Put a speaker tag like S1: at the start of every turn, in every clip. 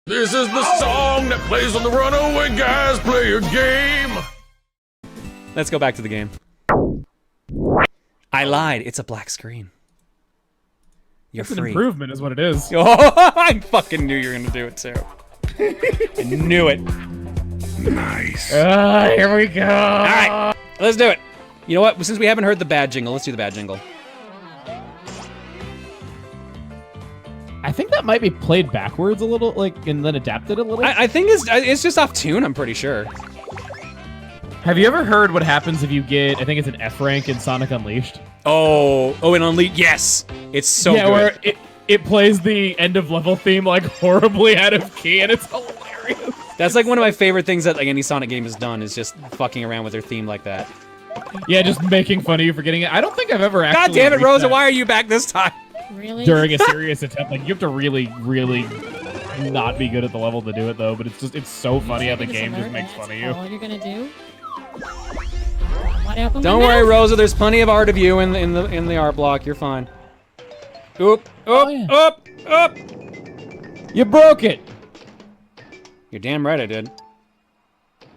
S1: This is the song that plays on the Runaway Guys Play a Game.
S2: Let's go back to the game. I lied. It's a black screen. You're
S3: It's
S2: free.
S3: an improvement is what it is.
S2: Oh, I fucking knew you were gonna do it too. I knew it.
S1: Nice.
S3: Here we go.
S2: All right, let's do it. You know what? Since we haven't heard the bad jingle, let's do the bad jingle.
S3: I think that might be played backwards a little, like, and then adapted a little.
S2: I think it's just off tune. I'm pretty sure.
S3: Have you ever heard what happens if you get, I think it's an F rank in Sonic Unleashed?
S2: Oh, and Unleashed. Yes, it's so
S3: yeah,
S2: good.
S3: where it plays the end of level theme like horribly out of key, and it's hilarious.
S2: That's like one of my favorite things that like any Sonic game has done is just fucking around with their theme like that.
S3: Yeah, just making fun of you for getting it. I don't think I've ever actually.
S2: God damn it,
S3: reached
S2: Rosa!
S3: that
S2: Why are you back this time?
S4: Really?
S3: during a serious attempt? Like you have to really, really not be good at the level to do it though. But it's so funny how the game just makes fun of you.
S4: All you're gonna do? Why open
S2: Don't
S4: my
S2: worry,
S4: mouth?
S2: Rosa. There's plenty of art of you in the art block. You're fine. Oop!
S3: Oh, yeah.
S2: Up! Up!
S3: You broke it.
S2: You're damn right I did.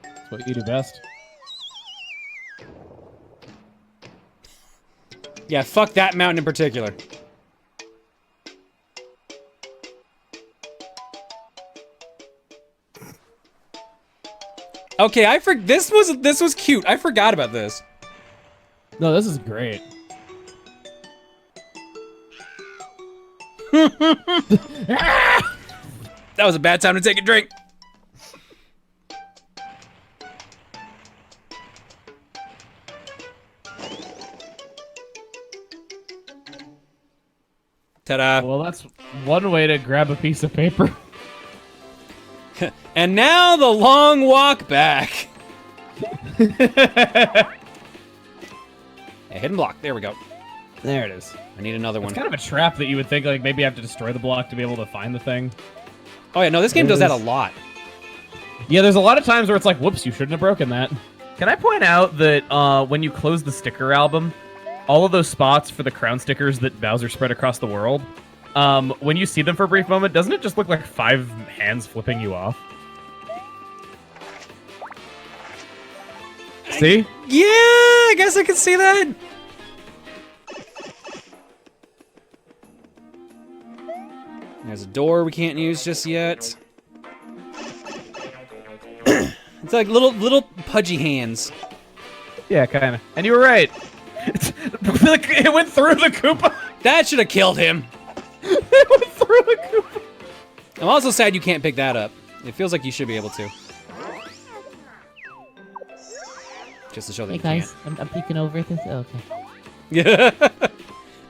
S3: That's what you do best.
S2: Yeah, fuck that mountain in particular. Okay, this was cute. I forgot about this.
S3: No, this is great.
S2: That was a bad time to take a drink. Ta-da.
S3: Well, that's one way to grab a piece of paper.
S2: And now the long walk back. A hidden block. There we go. There it is. I need another one.
S3: It's kind of a trap that you would think like maybe I have to destroy the block to be able to find the thing.
S2: Oh yeah, no, this game does that a lot.
S3: Yeah, there's a lot of times where it's like, whoops, you shouldn't have broken that. Can I point out that when you close the sticker album, all of those spots for the crown stickers that Bowser spread across the world, when you see them for a brief moment, doesn't it just look like 5 hands flipping you off? See?
S2: Yeah, I guess I can see that. There's a door we can't use just yet. It's like little pudgy hands.
S3: Yeah, kind of. And you were right. It went through the Koopa.
S2: That should have killed him.
S3: It went through the Koopa.
S2: I'm also sad you can't pick that up. It feels like you should be able to. Just to show that
S4: Hey
S2: you
S4: guys, I'm peeking over this. Oh, okay.
S2: can't.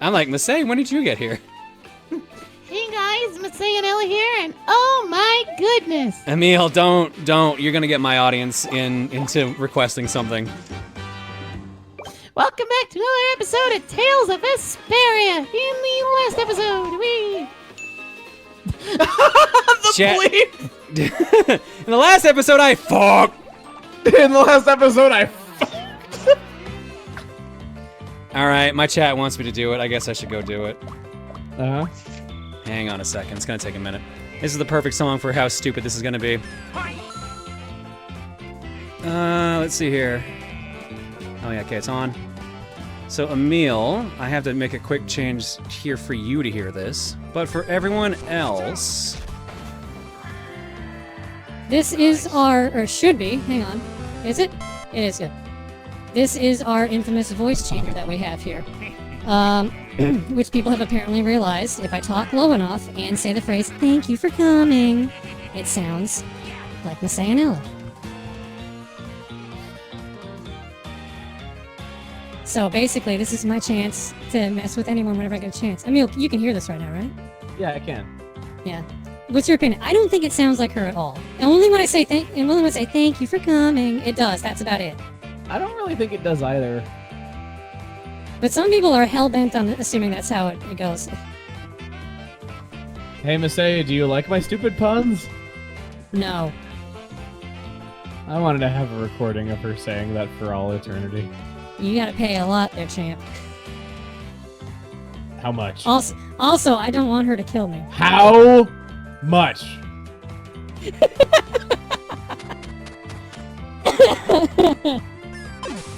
S2: I'm like, Masay, when did you get here?
S4: Hey guys, Matsei and Ella here, and oh my goodness!
S2: Emile, don't. You're gonna get my audience into requesting something.
S4: Welcome back to another episode of Tales of Vesperia. In the last episode, we
S2: In the last episode, I fucked.
S3: In the last episode, I fucked.
S2: All right, my chat wants me to do it. I guess I should go do it.
S3: Uh-huh.
S2: Hang on a second. It's gonna take a minute. This is the perfect song for how stupid this is gonna be. Let's see here. Oh yeah, okay, it's on. So Emile, I have to make a quick change here for you to hear this, but for everyone else,
S4: This is our, or should be, hang on. Is it? It is good. This is our infamous voice changer that we have here. Which people have apparently realized if I talk low enough and say the phrase, "Thank you for coming," it sounds like Matsei and Ella. So basically, this is my chance to mess with anyone whenever I get a chance. Emile, you can hear this right now, right?
S3: Yeah, I can.
S4: Yeah. What's your opinion? I don't think it sounds like her at all. Only when I say thank you for coming, it does. That's about it.
S3: I don't really think it does either.
S4: But some people are hell-bent on assuming that's how it goes.
S3: Hey, Masay, do you like my stupid puns?
S4: No.
S3: I wanted to have a recording of her saying that for all eternity.
S4: You gotta pay a lot there, champ.
S3: How much?
S4: Also, I don't want her to kill me.
S3: How much?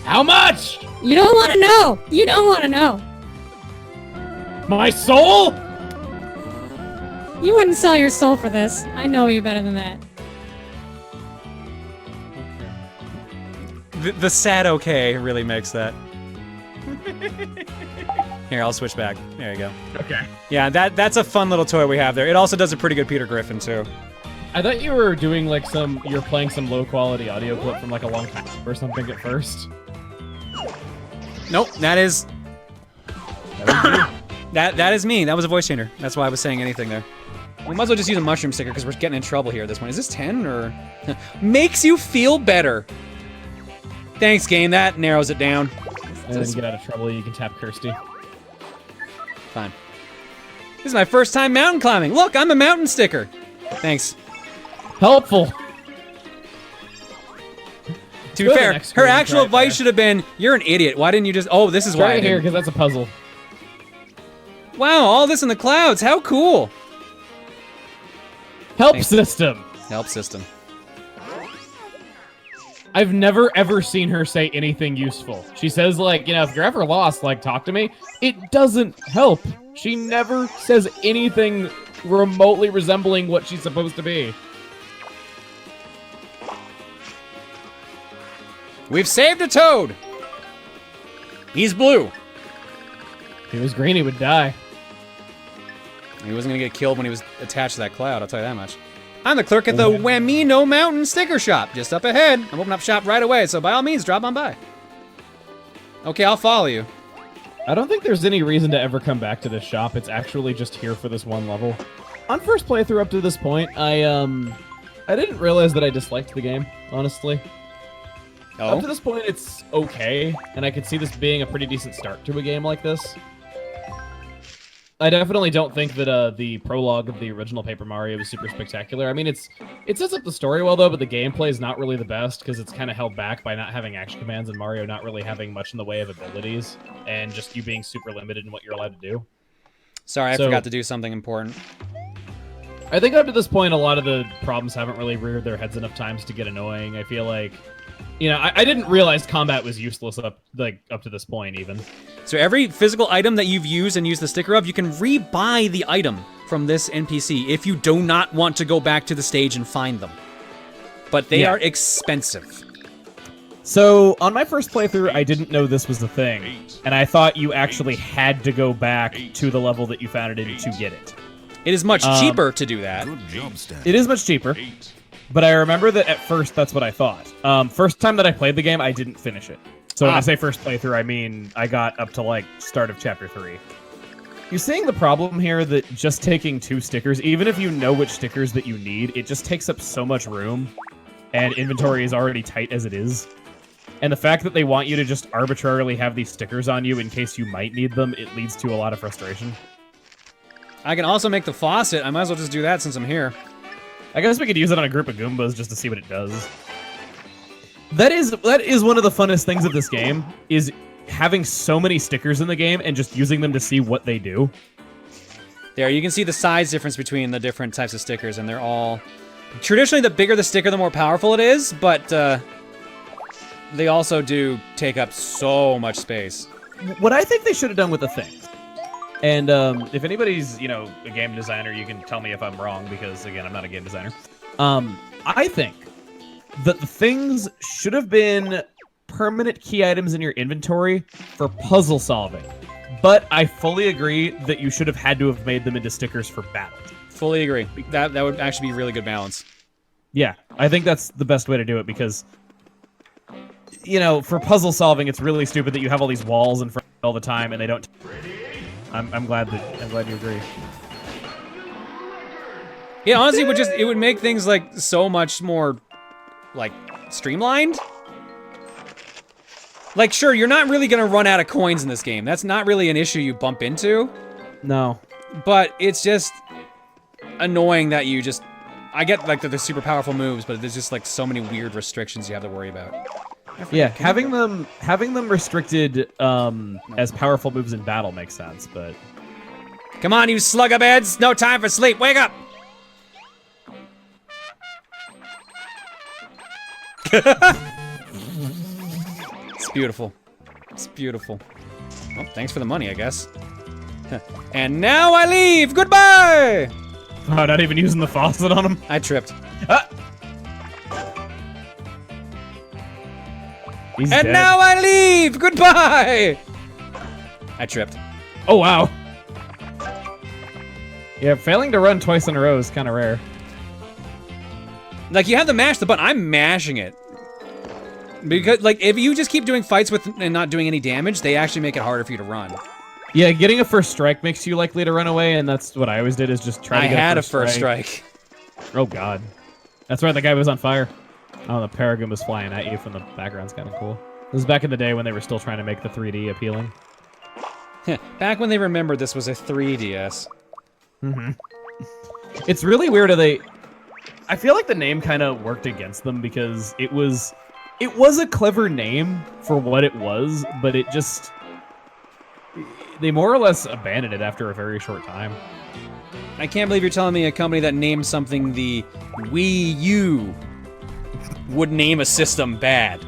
S3: How much?
S4: You don't want to know. You don't want to know.
S3: My soul?
S4: You wouldn't sell your soul for this. I know you better than that.
S2: The sad okay really makes that. Here, I'll switch back. There you go.
S3: Okay.
S2: Yeah, that's a fun little toy we have there. It also does a pretty good Peter Griffin, too.
S3: I thought you were doing like you're playing some low quality audio clip from like a long time or something at first.
S2: Nope, that is that is me. That was a voice changer. That's why I was saying anything there. We might as well just use a mushroom sticker because we're getting in trouble here at this point. Is this 10 or makes you feel better? Thanks, game. That narrows it down.
S3: And then you get out of trouble, you can tap Kirsty.
S2: Fine. This is my first time mountain climbing. Look, I'm a mountain sticker. Thanks.
S3: Helpful.
S2: To be fair, her actual advice should have been, "You're an idiot. Why didn't you just?" Oh, this is why.
S3: Right here, because that's a puzzle.
S2: Wow, all this in the clouds. How cool.
S3: Help
S2: Thanks.
S3: system.
S2: Help system.
S3: I've never ever seen her say anything useful. She says like, you know, if you're ever lost, like talk to me. It doesn't help. She never says anything remotely resembling what she's supposed to be.
S2: We've saved a toad. He's blue.
S3: If he was green, he would die.
S2: He wasn't gonna get killed when he was attached to that cloud, I'll tell you that much. I'm the clerk at the Wamino Mountain Sticker Shop, just up ahead. I'm opening up shop right away, so by all means, drop on by. Okay, I'll follow you.
S3: I don't think there's any reason to ever come back to this shop. It's actually just here for this one level. On first playthrough up to this point, I didn't realize that I disliked the game, honestly.
S2: Oh?
S3: Up to this point, it's okay, and I could see this being a pretty decent start to a game like this. I definitely don't think that the prologue of the original Paper Mario was super spectacular. I mean, it sets up the story well, though, but the gameplay is not really the best because it's kind of held back by not having action commands and Mario not really having much in the way of abilities and just you being super limited in what you're allowed to do.
S2: Sorry, I forgot to do something important.
S3: I think up to this point, a lot of the problems haven't really reared their heads enough times to get annoying. I feel like, you know, I didn't realize combat was useless up to this point, even.
S2: So every physical item that you've used and used the sticker of, you can re-buy the item from this NPC if you do not want to go back to the stage and find them. But they are expensive.
S3: So, on my first playthrough, I didn't know this was the thing, and I thought you actually had to go back to the level that you found it in to get it.
S2: It is much cheaper to do that.
S1: Good job, Stan.
S3: It is much cheaper, but I remember that at first that's what I thought. First time that I played the game, I didn't finish it. So when I say first playthrough, I mean I got up to, like, start of Chapter 3. You're seeing the problem here that just taking 2 stickers, even if you know which stickers that you need, it just takes up so much room, and inventory is already tight as it is. And the fact that they want you to just arbitrarily have these stickers on you in case you might need them, it leads to a lot of frustration.
S2: I can also make the faucet. I might as well just do that since I'm here.
S3: I guess we could use it on a group of Goombas just to see what it does. That is one of the funnest things of this game, is having so many stickers in the game and just using them to see what they do.
S2: There, you can see the size difference between the different types of stickers, and they're all... Traditionally, the bigger the sticker, the more powerful it is, but they also do take up so much space.
S3: What I think they should have done with the things, and if anybody's, you know, a game designer, you can tell me if I'm wrong, because, again, I'm not a game designer. I think that the things should have been permanent key items in your inventory for puzzle solving. But I fully agree that you should have had to have made them into stickers for battle.
S2: Fully agree. That would actually be a really good balance.
S3: Yeah, I think that's the best way to do it, because, you know, for puzzle solving, it's really stupid that you have all these walls in front of you all the time and they don't... I'm glad you agree.
S2: Yeah, honestly, it would make things, like, so much more, like, streamlined. Like, sure, you're not really gonna run out of coins in this game. That's not really an issue you bump into.
S3: No.
S2: But it's just annoying that you just... I get, like, the super powerful moves, but there's just, like, so many weird restrictions you have to worry about.
S3: Yeah, having them restricted as powerful moves in battle makes sense, but...
S2: Come on, you slugabeds! No time for sleep! Wake up! It's beautiful. It's beautiful. Well, thanks for the money, I guess. And now I leave! Goodbye!
S3: Oh, not even using the faucet on him?
S2: I tripped.
S3: Ah! He's
S2: And
S3: dead.
S2: now I leave! Goodbye! I tripped.
S3: Oh, wow. Yeah, failing to run twice in a row is kind of rare.
S2: Like, you have to mash the button. I'm mashing it. Because, like, if you just keep doing fights with and not doing any damage, they actually make it harder for you to run.
S3: Yeah, getting a first strike makes you likely to run away, and that's what I always did, is just try to get
S2: I had a first strike.
S3: Oh, God. That's right, the guy was on fire. Oh, the Paragon was flying at you from the background's kind of cool. This was back in the day when they were still trying to make the 3D appealing.
S2: Back when they remembered this was a 3DS.
S3: Mm-hmm. It's really weird how they... I feel like the name kind of worked against them because it was a clever name for what it was, but it just... They more or less abandoned it after a very short time.
S2: I can't believe you're telling me a company that named something the Wii U would name a system bad.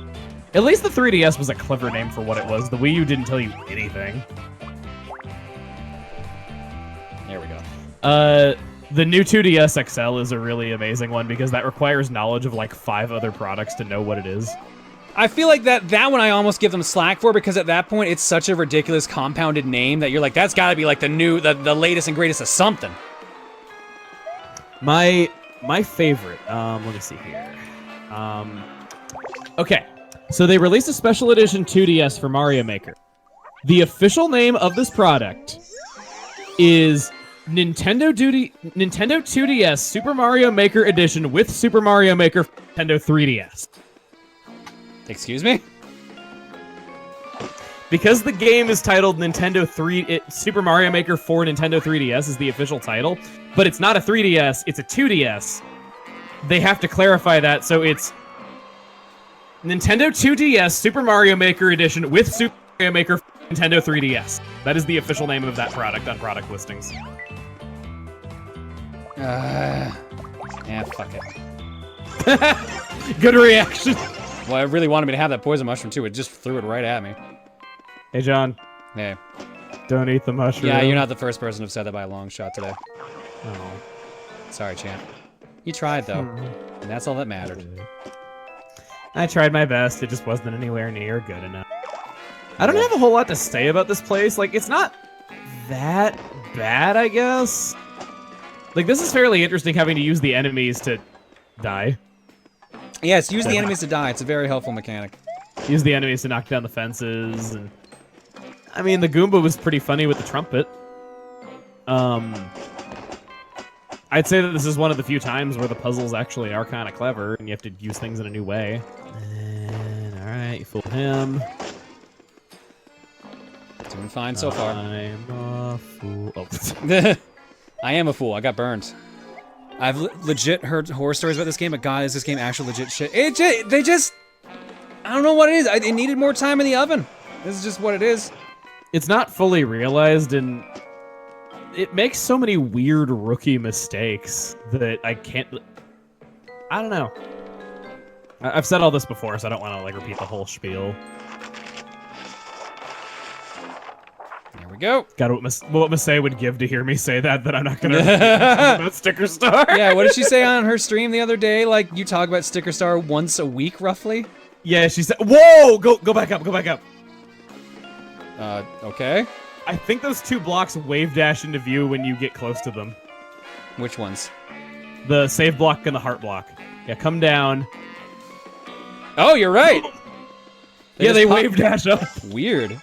S3: At least the 3DS was a clever name for what it was. The Wii U didn't tell you anything.
S2: There we go.
S3: The new 2DS XL is a really amazing one because that requires knowledge of like 5 other products to know what it is.
S2: I feel like that one I almost give them slack for because at that point it's such a ridiculous compounded name that you're like, that's gotta be like the latest and greatest of something.
S3: My favorite, let me see here. Okay, so they released a special edition 2DS for Mario Maker. The official name of this product is Nintendo 2DS Super Mario Maker Edition with Super Mario Maker Nintendo 3DS.
S2: Excuse me?
S3: Because the game is titled Super Mario Maker for Nintendo 3DS is the official title, but it's not a 3DS, it's a 2DS. They have to clarify that, so it's Nintendo 2DS Super Mario Maker Edition with Super Mario Maker for Nintendo 3DS. That is the official name of that product on product listings.
S2: Yeah, fuck it.
S3: Good reaction.
S2: Well, I really wanted me to have that poison mushroom too. It just threw it right at me.
S3: Hey, John.
S2: Hey.
S3: Don't eat the mushroom.
S2: Yeah, you're not the first person to have said that by a long shot today.
S3: Oh.
S2: Sorry, champ. You tried, though. And that's all that mattered.
S3: I tried my best. It just wasn't anywhere near good enough. I don't have a whole lot to say about this place. Like, it's not that bad, I guess. Like, this is fairly interesting having to use the enemies to die.
S2: Yes, use the enemies to die. It's a very helpful mechanic.
S3: Use the enemies to knock down the fences. And I mean, the Goomba was pretty funny with the trumpet. I'd say that this is one of the few times where the puzzles actually are kind of clever, and you have to use things in a new way. And, alright, you fooled him.
S2: Doing fine so far.
S3: I'm a fool. Oh.
S2: I am a fool. I got burned. I've legit heard horror stories about this game, but God, is this game actual legit shit? I don't know what it is. It needed more time in the oven. This is just what it is.
S3: It's not fully realized, and it makes so many weird rookie mistakes that I can't... I don't know. I've said all this before, so I don't want to like repeat the whole spiel.
S2: There we go.
S3: God, what Masay would give to hear me say that I'm not going to about Sticker Star.
S2: Yeah, what did she say on her stream the other day? Like, you talk about Sticker Star once a week, roughly?
S3: Yeah, she said... Whoa! Go back up, go back up.
S2: Okay.
S3: I think those 2 blocks wave dash into view when you get close to them.
S2: Which ones?
S3: The save block and the heart block. Yeah, come down.
S2: Oh, you're right.
S3: They wave dash up.
S2: Weird.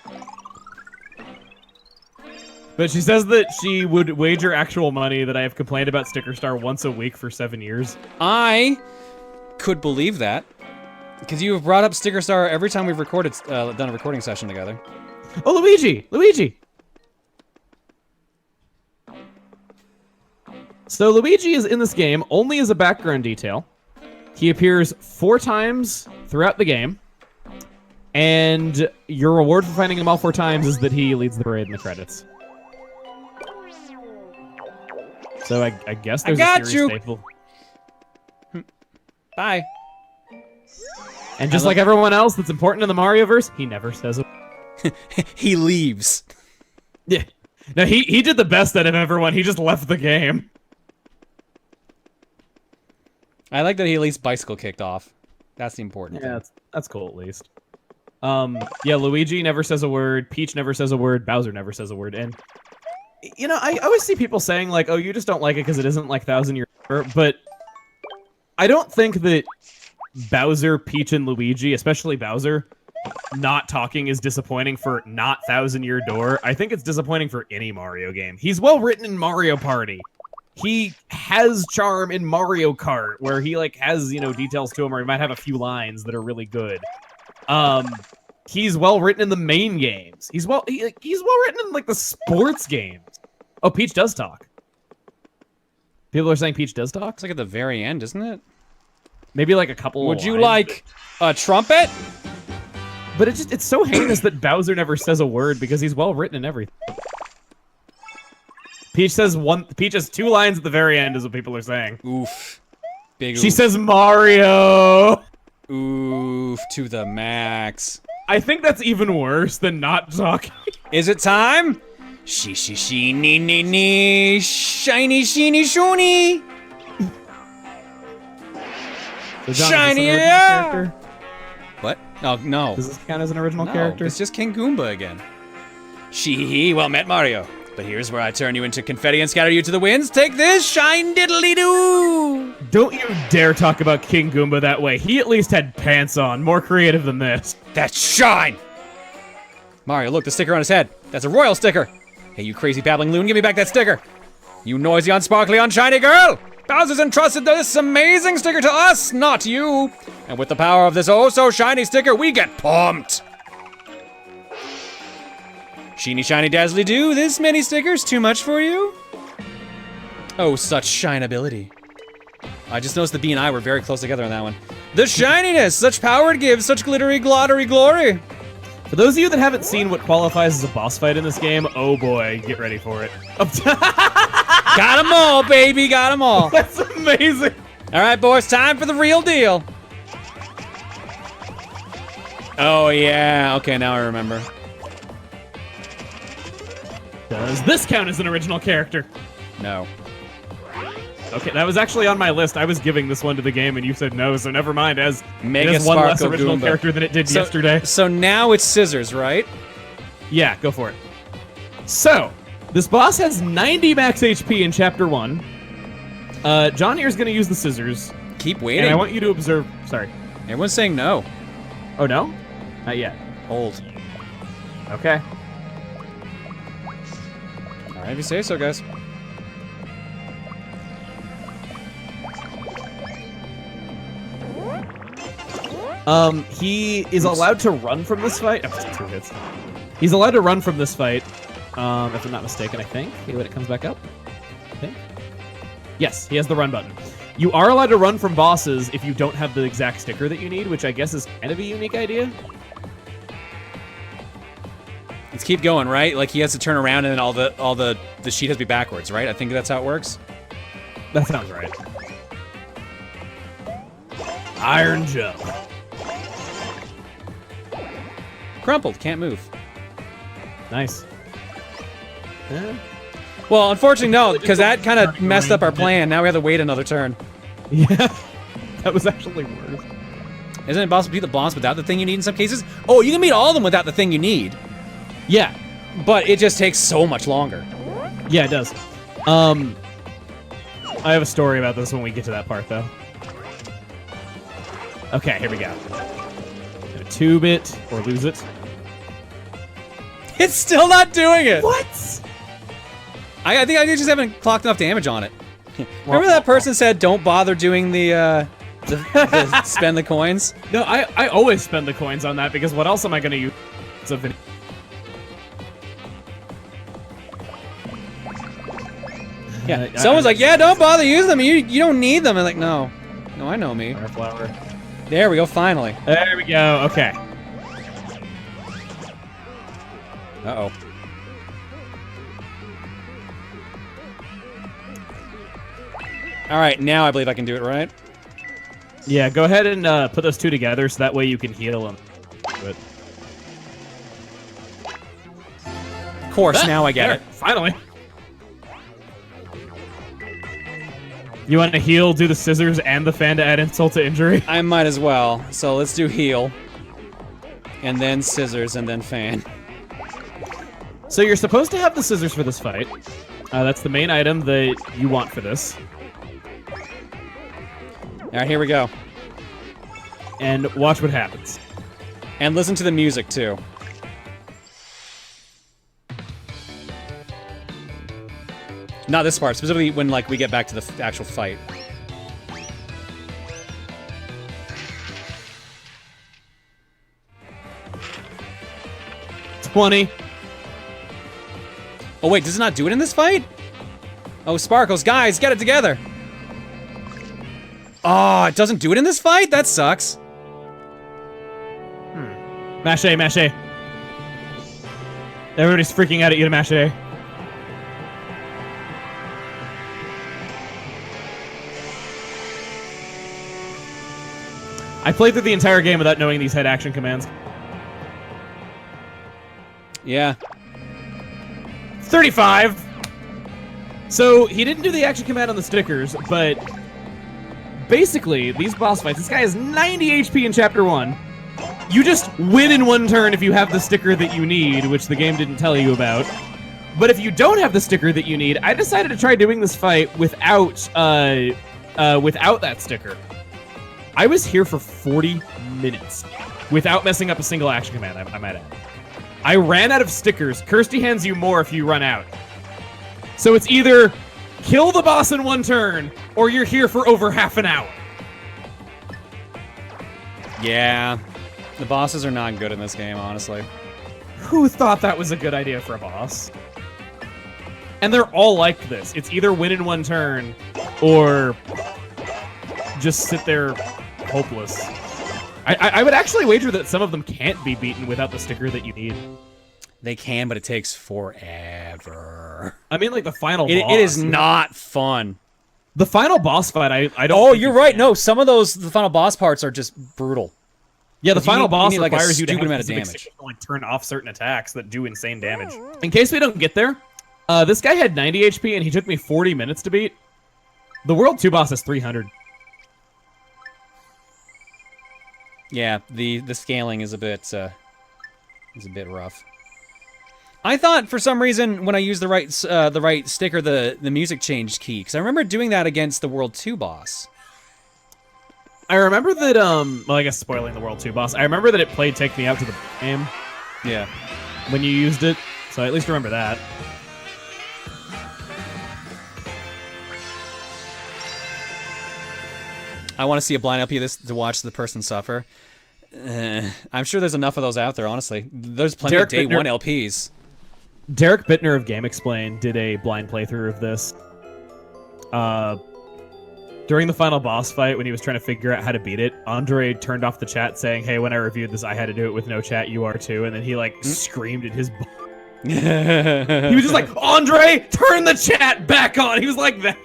S3: But she says that she would wager actual money that I have complained about Sticker Star once a week for 7 years.
S2: I could believe that. Because you have brought up Sticker Star every time we've recorded, done a recording session together.
S3: Oh, Luigi! Luigi! So Luigi is in this game only as a background detail. He appears 4 times throughout the game. And your reward for finding him all 4 times is that he leads the parade in the credits. So I guess there's a series staple.
S2: Bye.
S3: And just like everyone else that's important in the Marioverse, he never says a
S2: He leaves.
S3: Yeah. No, he did the best out of everyone. He just left the game.
S2: I like that he at least bicycle kicked off. That's the important thing.
S3: Yeah, that's cool at least. Yeah, Luigi never says a word, Peach never says a word, Bowser never says a word, and you know, I always see people saying like, "Oh, you just don't like it because it isn't like 1,000 Year Door," but I don't think that Bowser, Peach, and Luigi, especially Bowser, not talking is disappointing for not 1,000 Year Door. I think it's disappointing for any Mario game. He's well written in Mario Party. He has charm in Mario Kart, where he like has, you know, details to him, or he might have a few lines that are really good. He's well written in the main games. He's well written in like the sports games. Oh, Peach does talk. People are saying Peach does talk.
S2: It's like at the very end, isn't it?
S3: Maybe like a couple.
S2: Would you
S3: lines,
S2: like a trumpet?
S3: But it's so heinous that Bowser never says a word because he's well written in everything. Peach has 2 lines at the very end, is what people are saying.
S2: Oof. Big
S3: She
S2: oof.
S3: says Mario.
S2: Oof to the max.
S3: I think that's even worse than not talking.
S2: Is it time? She nee shiny sheeny shoony.
S3: So John,
S2: Shiny,
S3: is this an original
S2: yeah!
S3: character?
S2: What? Oh, no.
S3: Does this count as an original
S2: No,
S3: character?
S2: it's just King Goomba again. He well met Mario. But here's where I turn you into confetti and scatter you to the winds. Take this, shine diddly doo!
S3: Don't you dare talk about King Goomba that way. He at least had pants on. More creative than this.
S2: That's shine! Mario, look, the sticker on his head. That's a royal sticker. Hey, you crazy babbling loon, give me back that sticker. You noisy, unsparkly, unshiny girl! Bowser's entrusted this amazing sticker to us, not you. And with the power of this oh-so-shiny sticker, we get pumped. Sheeny, shiny, dazzly do. This many stickers too much for you? Oh, such shineability. I just noticed the B and I were very close together on that one. The shininess, such power it gives, such glittery, glottery glory.
S3: For those of you that haven't seen what qualifies as a boss fight in this game, oh boy, get ready for it.
S2: Got 'em all, baby, got 'em all.
S3: That's amazing.
S2: All right, boys, time for the real deal. Oh, yeah. Okay, now I remember.
S3: Does this count as an original character?
S2: No.
S3: Okay, that was actually on my list. I was giving this one to the game, and you said no, so never mind. As
S2: Mega
S3: it has one less
S2: Sparkle
S3: original
S2: Goomba.
S3: character than it did yesterday.
S2: So now it's scissors, right?
S3: Yeah, go for it. So, this boss has 90 max HP in Chapter 1. John here's going to use the scissors.
S2: Keep waiting.
S3: And I want you to observe... Sorry.
S2: Everyone's saying no.
S3: Oh, no? Not yet.
S2: Hold.
S3: Okay.
S2: All right, if you say so, guys.
S3: He is allowed to run from this fight. Oh, 2 hits. He's allowed to run from this fight, if I'm not mistaken, I think. When it comes back up. I think. Yes, he has the run button. You are allowed to run from bosses if you don't have the exact sticker that you need, which I guess is kind of a unique idea.
S2: Let's keep going, right? Like he has to turn around and then all the sheet has to be backwards, right? I think that's how it works.
S3: That sounds right. Iron jump.
S2: Crumpled, can't move.
S3: Nice.
S2: Well, unfortunately, no, because that kind of messed up our plan. Now we have to wait another turn.
S3: Yeah, that was actually worse.
S2: Isn't it possible to beat the boss without the thing you need in some cases? Oh, you can beat all of them without the thing you need.
S3: Yeah.
S2: But it just takes so much longer.
S3: Yeah, it does. I have a story about this when we get to that part, though. Okay, here we go. Gonna tube it or lose it.
S2: It's still not doing it.
S3: What?
S2: I think I just haven't clocked enough damage on it. Remember that person said, "Don't bother doing the spend the coins."
S3: No, I always spend the coins on that because what else am I gonna use? It's a video.
S2: Yeah, someone's like, "Yeah, don't bother using them. You don't need them." I'm like, "No, I know me."
S3: Flower.
S2: There we go. Finally.
S3: There we go. Okay.
S2: Uh-oh. All right, now I believe I can do it, right?
S3: Yeah, go ahead and put those two together so that way you can heal them. But...
S2: Of course, now I get it.
S3: Finally. You want to heal, do the scissors, and the fan to add insult to injury?
S2: I might as well. So let's do heal. And then scissors, and then fan.
S3: So you're supposed to have the scissors for this fight. That's the main item that you want for this.
S2: Alright, here we go.
S3: And watch what happens.
S2: And listen to the music, too. Not this part, specifically when, like, we get back to the actual fight.
S3: $20.
S2: Oh, wait, does it not do it in this fight? Oh, Sparkles, guys, get it together! Oh, it doesn't do it in this fight? That sucks.
S3: Mash A, mash A. Everybody's freaking out at you to mash A. I played through the entire game without knowing these head action commands.
S2: Yeah.
S3: 35! So, he didn't do the action command on the stickers, but... basically, these boss fights, this guy has 90 HP in Chapter 1. You just win in one turn if you have the sticker that you need, which the game didn't tell you about. But if you don't have the sticker that you need, I decided to try doing this fight without that sticker. I was here for 40 minutes without messing up a single action command, I might add. I ran out of stickers. Kirsty hands you more if you run out. So it's either kill the boss in one turn, or you're here for over half an hour.
S2: Yeah. The bosses are not good in this game, honestly.
S3: Who thought that was a good idea for a boss? And they're all like this. It's either win in one turn, or just sit there hopeless. I would actually wager that some of them can't be beaten without the sticker that you need.
S2: They can, but it takes forever.
S3: I mean, like the final boss.
S2: It is not fun.
S3: The final boss fight, I don't
S2: Oh,
S3: think
S2: you're
S3: is
S2: right.
S3: fun.
S2: No, some of the final boss parts are just brutal.
S3: Yeah, the final boss
S2: like,
S3: requires you to
S2: stupid
S3: have
S2: amount of
S3: specific
S2: damage.
S3: stickers to like turn off certain attacks that do insane damage. In case we don't get there, this guy had 90 HP and he took me 40 minutes to beat. The World 2 boss has 300.
S2: Yeah, the scaling is a bit rough. I thought for some reason when I used the right sticker, the music changed key, because I remember doing that against the World 2 boss.
S3: I remember that, well, I guess spoiling the World 2 boss. I remember that it played Take Me Out to the game.
S2: Yeah.
S3: When you used it, so I at least remember that.
S2: I want to see a blind LP of this to watch the person suffer. I'm sure there's enough of those out there, honestly. There's plenty of Day 1 LPs.
S3: Derek Bittner of Game Explain did a blind playthrough of this. During the final boss fight, when he was trying to figure out how to beat it, Andre turned off the chat saying, "Hey, when I reviewed this, I had to do it with no chat. You are too." And then he like screamed at his. He was just like, "Andre, turn the chat back on." He was like that.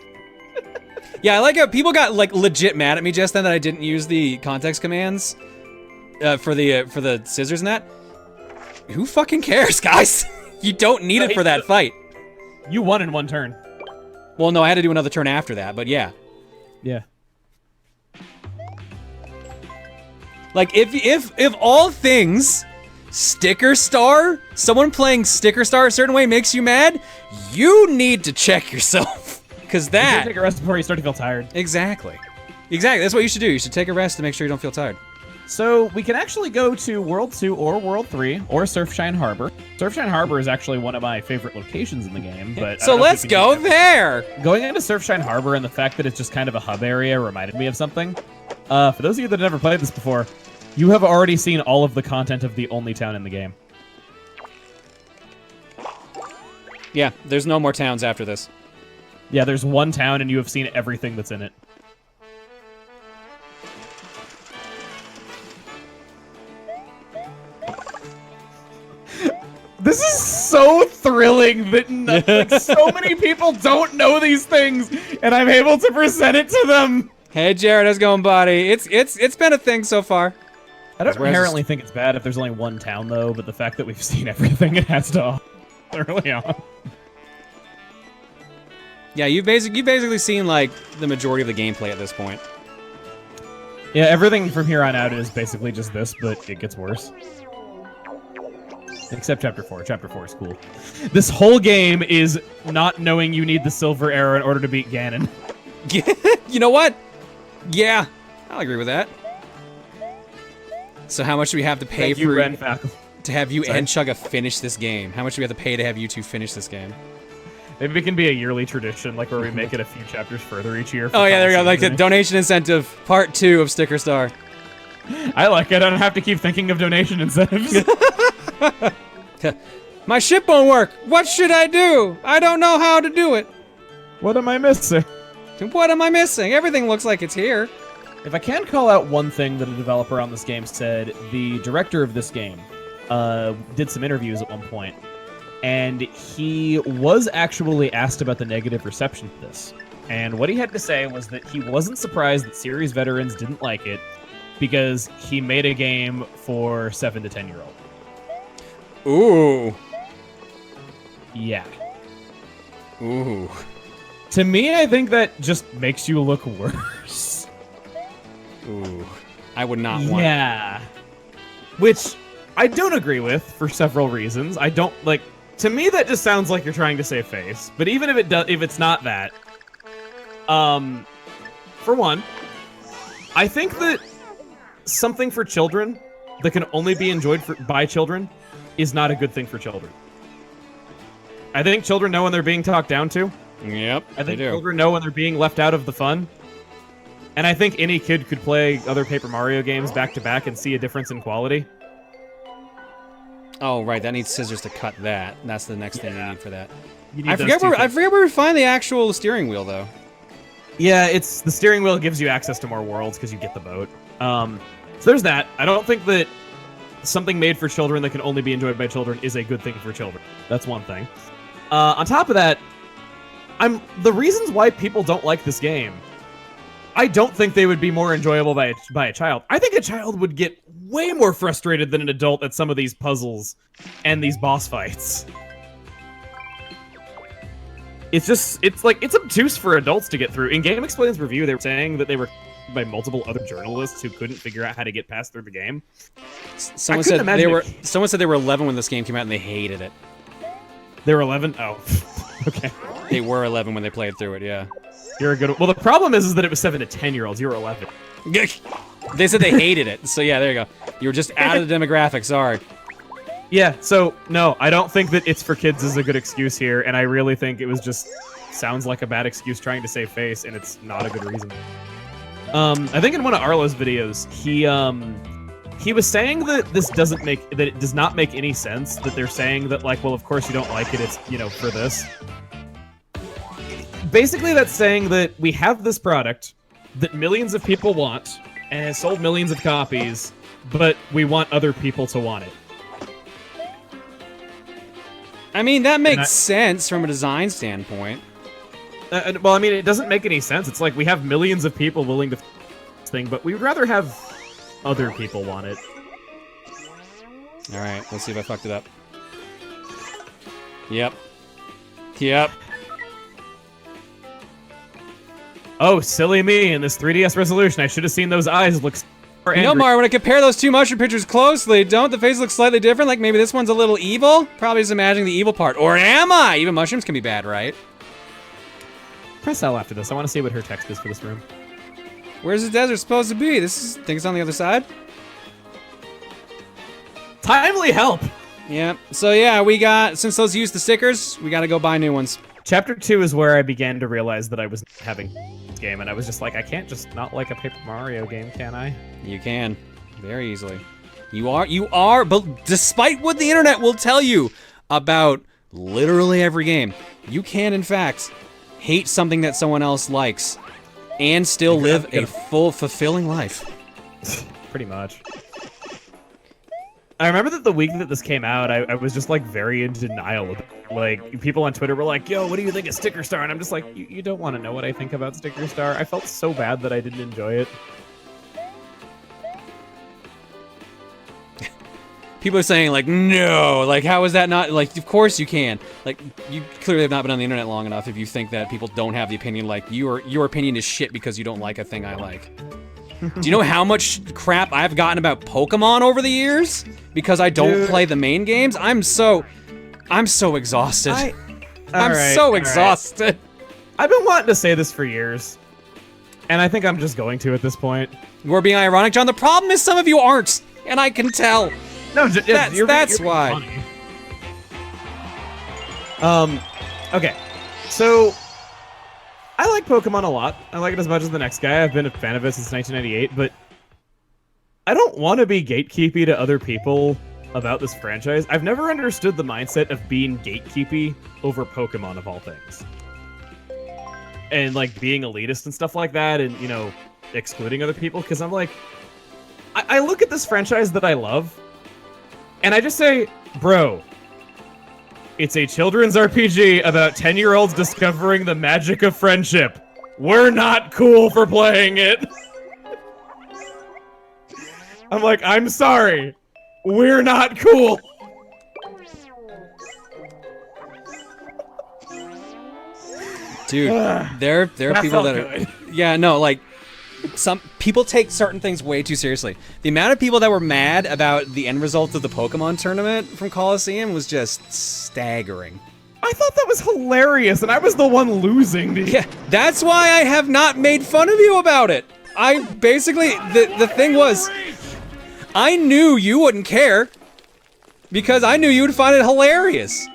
S2: Yeah, I like how people got like legit mad at me just then that I didn't use the context commands for the scissors and that. Who fucking cares, guys? You don't need it for that fight.
S3: You won in one turn.
S2: Well, no, I had to do another turn after that, but yeah.
S3: Yeah.
S2: Like, if all things, Sticker Star, someone playing Sticker Star a certain way makes you mad, you need to check yourself. Because
S3: You
S2: that...
S3: should take a rest before you start to feel tired.
S2: Exactly. Exactly, that's what you should do. You should take a rest to make sure you don't feel tired.
S3: So, we can actually go to World 2 or World 3 or Surfshine Harbor. Surfshine Harbor is actually one of my favorite locations in the game, but...
S2: So let's go there!
S3: Going into Surfshine Harbor and the fact that it's just kind of a hub area reminded me of something. For those of you that have never played this before, you have already seen all of the content of the only town in the game.
S2: Yeah, there's no more towns after this.
S3: Yeah, there's one town and you have seen everything that's in it. This is so thrilling that like, so many people don't know these things, and I'm able to present it to them.
S2: Hey, Jared, how's it going, buddy? It's been a thing so far.
S3: I don't
S2: Whereas-
S3: inherently think it's bad if there's only one town, though, but the fact that we've seen everything it has to offer early on.
S2: Yeah, you've basically seen, like, the majority of the gameplay at this point.
S3: Yeah, everything from here on out is basically just this, but it gets worse. Except Chapter 4. Chapter 4 is cool. This whole game is not knowing you need the silver arrow in order to beat Ganon.
S2: You know what? Yeah, I'll agree with that. So how much do we have to pay
S3: Thank you,
S2: for
S3: Ren Fackle.
S2: to have you
S3: Sorry.
S2: and Chugga finish this game? How much do we have to pay to have you two finish this game?
S3: Maybe it can be a yearly tradition, like where we make it a few chapters further each year.
S2: Oh yeah, there we go. Like the
S3: the
S2: donation incentive, part 2 of Sticker Star.
S3: I like it. I don't have to keep thinking of donation incentives.
S2: My ship won't work. What should I do? I don't know how to do it.
S3: What am I missing?
S2: What am I missing? Everything looks like it's here.
S3: If I can call out one thing that a developer on this game said, the director of this game did some interviews at one point, and he was actually asked about the negative reception to this. And what he had to say was that he wasn't surprised that series veterans didn't like it because he made a game for 7 to 10-year-old.
S2: Ooh.
S3: Yeah.
S2: Ooh.
S3: To me, I think that just makes you look worse.
S2: Ooh. I would not want.
S3: Yeah. Which I don't agree with for several reasons. I don't like. To me, that just sounds like you're trying to save face. But even if it does, if it's not that, for one, I think that something for children that can only be enjoyed by children is not a good thing for children. I think children know when they're being talked down to.
S2: Yep,
S3: I think
S2: they do.
S3: children know when they're being left out of the fun. And I think any kid could play other Paper Mario games back to back and see a difference in quality.
S2: Oh, right. That needs scissors to cut that. That's the next thing you
S3: Yeah.
S2: need for that.
S3: You need
S2: I
S3: those
S2: forget
S3: two
S2: where
S3: things.
S2: we find the actual steering wheel, though.
S3: Yeah, it's the steering wheel gives you access to more worlds because you get the boat. So there's that. I don't think that something made for children that can only be enjoyed by children is a good thing for children. That's one thing. On top of that, the reasons why people don't like this game, I don't think they would be more enjoyable by a child. I think a child would get way more frustrated than an adult at some of these puzzles and these boss fights. It's obtuse for adults to get through. In Game Explain's review, they were saying that they were by multiple other journalists who couldn't figure out how to get past through the game.
S2: Someone
S3: couldn't
S2: said
S3: imagine
S2: someone said they were 11 when this game came out and they hated it.
S3: They were 11? Oh, okay.
S2: They were 11 when they played through it, yeah.
S3: You're a good one. Well, the problem is that it was 7 to 10-year-olds. You were 11.
S2: They said they hated it. So yeah, there you go. You were just out of the demographic, sorry.
S3: Yeah, so, no, I don't think that it's for kids is a good excuse here, and I really think it was just sounds like a bad excuse trying to save face, and it's not a good reason. I think in one of Arlo's videos, he was saying that it does not make any sense that they're saying that, like, well, of course you don't like it, it's, for this. Basically, that's saying that we have this product that millions of people want, and has sold millions of copies, but we want other people to want it.
S2: I mean, that makes sense from a design standpoint.
S3: Well, I mean, it doesn't make any sense. It's like we have millions of people willing to this thing, but we would rather have other people want it.
S2: All right, let's see if I fucked it up. Yep. Yep.
S3: Oh, silly me! In this 3DS resolution, I should have seen those eyes look angry.
S2: You know, Mario, when I compare those two mushroom pictures closely, don't the faces look slightly different? Like maybe this one's a little evil? Probably just imagining the evil part. Or am I? Even mushrooms can be bad, right?
S3: Press L after this. I want to see what her text is for this room.
S2: Where's the desert supposed to be? I think it's on the other side?
S3: Timely help!
S2: Yeah. So yeah, we got, since those used the stickers, we gotta go buy new ones.
S3: Chapter 2 is where I began to realize that I was having this game, and I was just like, I can't just not like a Paper Mario game, can I?
S2: You can. Very easily. You are, but despite what the internet will tell you about literally every game, you can, in fact, hate something that someone else likes and still live a full, fulfilling life.
S3: Pretty much. I remember that the week that this came out, I was just like very in denial of it. Like, people on Twitter were like, yo, what do you think of Sticker Star? And I'm just like, you don't want to know what I think about Sticker Star. I felt so bad that I didn't enjoy it.
S2: People are saying, like, no, like, how is that not, like, of course you can. Like, you clearly have not been on the internet long enough if you think that people don't have the opinion, like, your opinion is shit because you don't like a thing I like. Do you know how much crap I've gotten about Pokemon over the years? Because I don't play the main games? I'm so exhausted. I'm so exhausted.
S3: I've been wanting to say this for years. And I think I'm just going to at this point.
S2: We're being ironic, John. The problem is some of you aren't, and I can tell.
S3: No,
S2: that's why.
S3: Okay. So, I like Pokemon a lot. I like it as much as the next guy. I've been a fan of it since 1998, but I don't want to be gatekeepy to other people about this franchise. I've never understood the mindset of being gatekeepy over Pokemon of all things. And, like, being elitist and stuff like that, and, you know, excluding other people, because I'm like, I look at this franchise that I love, and I just say, bro, it's a children's RPG about 10-year-olds discovering the magic of friendship. We're not cool for playing it. I'm like, I'm sorry. We're not cool.
S2: Dude, there are people that are... Yeah, no, like... Some people take certain things way too seriously. The amount of people that were mad about the end result of the Pokemon tournament from Colosseum was just staggering.
S3: I thought that was hilarious, and I was the one losing. Dude.
S2: Yeah, that's why I have not made fun of you about it. I basically, the thing was, I knew you wouldn't care because I knew you would find it hilarious.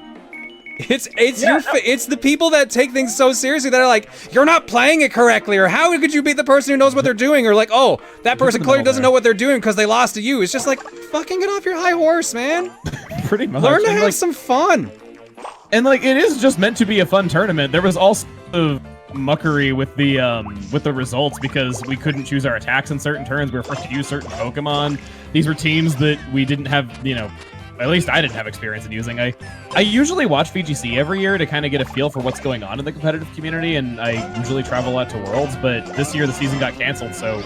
S2: It's the people that take things so seriously that are like, you're not playing it correctly, or how could you beat the person who knows what they're doing, or like, oh, that person clearly doesn't know what they're doing because they lost to you. It's just like, fucking get off your high horse, man.
S3: Pretty much.
S2: Learn to have some fun.
S3: And like, it is just meant to be a fun tournament. There was also muckery with the results because we couldn't choose our attacks in certain turns. We were forced to use certain Pokemon. These were teams that we didn't have, you know, at least I didn't have experience in using. I usually watch VGC every year to kind of get a feel for what's going on in the competitive community, and I usually travel out to Worlds, but this year the season got canceled, so,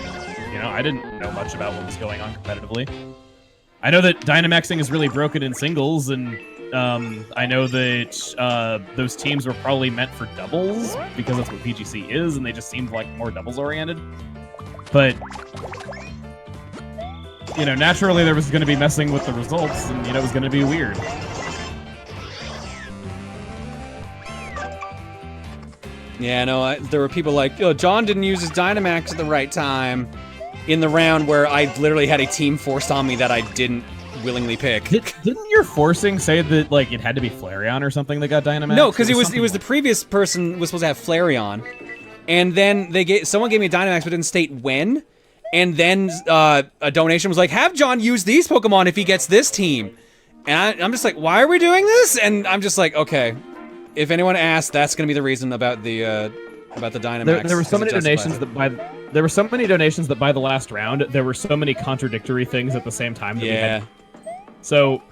S3: you know, I didn't know much about what was going on competitively. I know that Dynamaxing is really broken in singles, and I know that those teams were probably meant for doubles, because that's what VGC is, and they just seemed like more doubles-oriented. But... you know, naturally there was going to be messing with the results, and, you know, it was going to be weird.
S2: Yeah, no, there were people like, oh, John didn't use his Dynamax at the right time in the round where I literally had a team forced on me that I didn't willingly pick.
S3: Didn't your forcing say that, like, it had to be Flareon or something that got Dynamax?
S2: No, because it was the previous person was supposed to have Flareon, and then someone gave me a Dynamax but didn't state when. And then a donation was like, have John use these Pokemon if he gets this team. And I'm just like, why are we doing this? And I'm just like, okay, if anyone asks, that's going to be the reason about the Dynamax.
S3: There were so many donations that by the last round, there were so many contradictory things at the same time that we had. So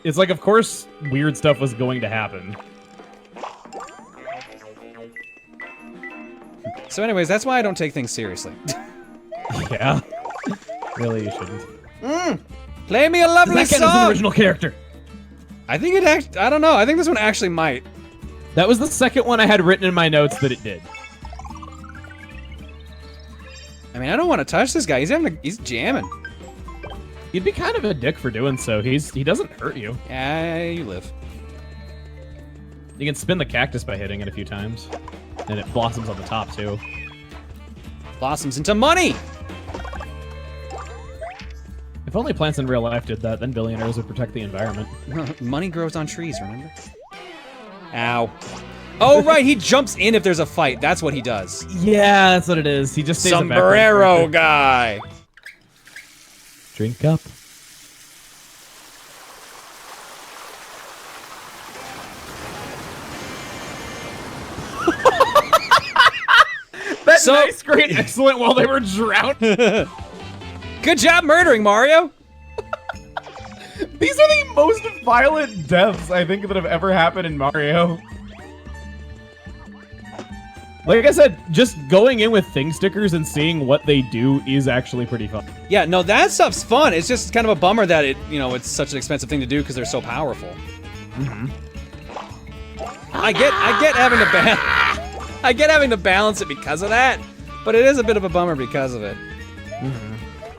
S3: it's like, of course, weird stuff was going to happen.
S2: So anyways, that's why I don't take things seriously.
S3: Yeah. Really, you shouldn't.
S2: Play me a lovely
S3: song!
S2: song!
S3: An original character.
S2: I think it I don't know. I think this one actually might.
S3: That was the second one I had written in my notes that it did.
S2: I mean, I don't want to touch this guy. He's jamming.
S3: You'd be kind of a dick for doing so. He doesn't hurt you.
S2: Yeah, you live.
S3: You can spin the cactus by hitting it a few times. And it blossoms on the top, too.
S2: Blossoms into money!
S3: If only plants in real life did that, then billionaires would protect the environment.
S2: Money grows on trees, remember? Ow. Oh, right, he jumps in if there's a fight. That's what he does.
S3: Yeah, that's what it is. He just stays
S2: Sombrero guy.
S3: Drink up. That's nice, great, excellent while they were drowned.
S2: Good job murdering, Mario.
S3: These are the most violent deaths I think that have ever happened in Mario. Like I said, just going in with thing stickers and seeing what they do is actually pretty fun.
S2: Yeah, no, that stuff's fun. It's just kind of a bummer that it's such an expensive thing to do because they're so powerful.
S3: Mm-hmm.
S2: I get having to balance it because of that, but it is a bit of a bummer because of it.
S3: Mm-hmm.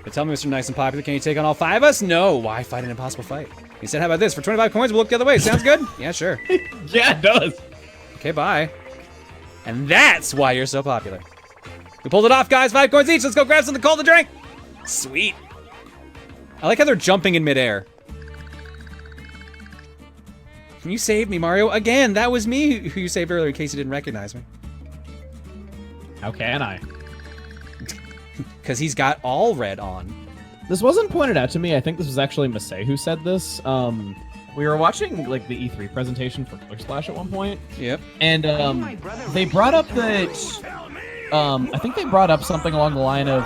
S2: But tell me, Mr. Nice and Popular, can you take on all 5 of us? No. Why fight an impossible fight? He said, how about this? For 25 coins, we'll look the other way. Sounds good? Yeah, sure.
S3: Yeah, it does.
S2: Okay, bye. And that's why you're so popular. We pulled it off, guys. 5 coins each. Let's go grab something cold to drink. Sweet. I like how they're jumping in midair. You saved me, Mario. Again, that was me who you saved earlier in case you didn't recognize me.
S3: How can I?
S2: Because he's got all red on.
S3: This wasn't pointed out to me. I think this was actually Masay who said this. We were watching like the E3 presentation for Color Splash at one point.
S2: Yep.
S3: And they brought up that I think they brought up something along the line of,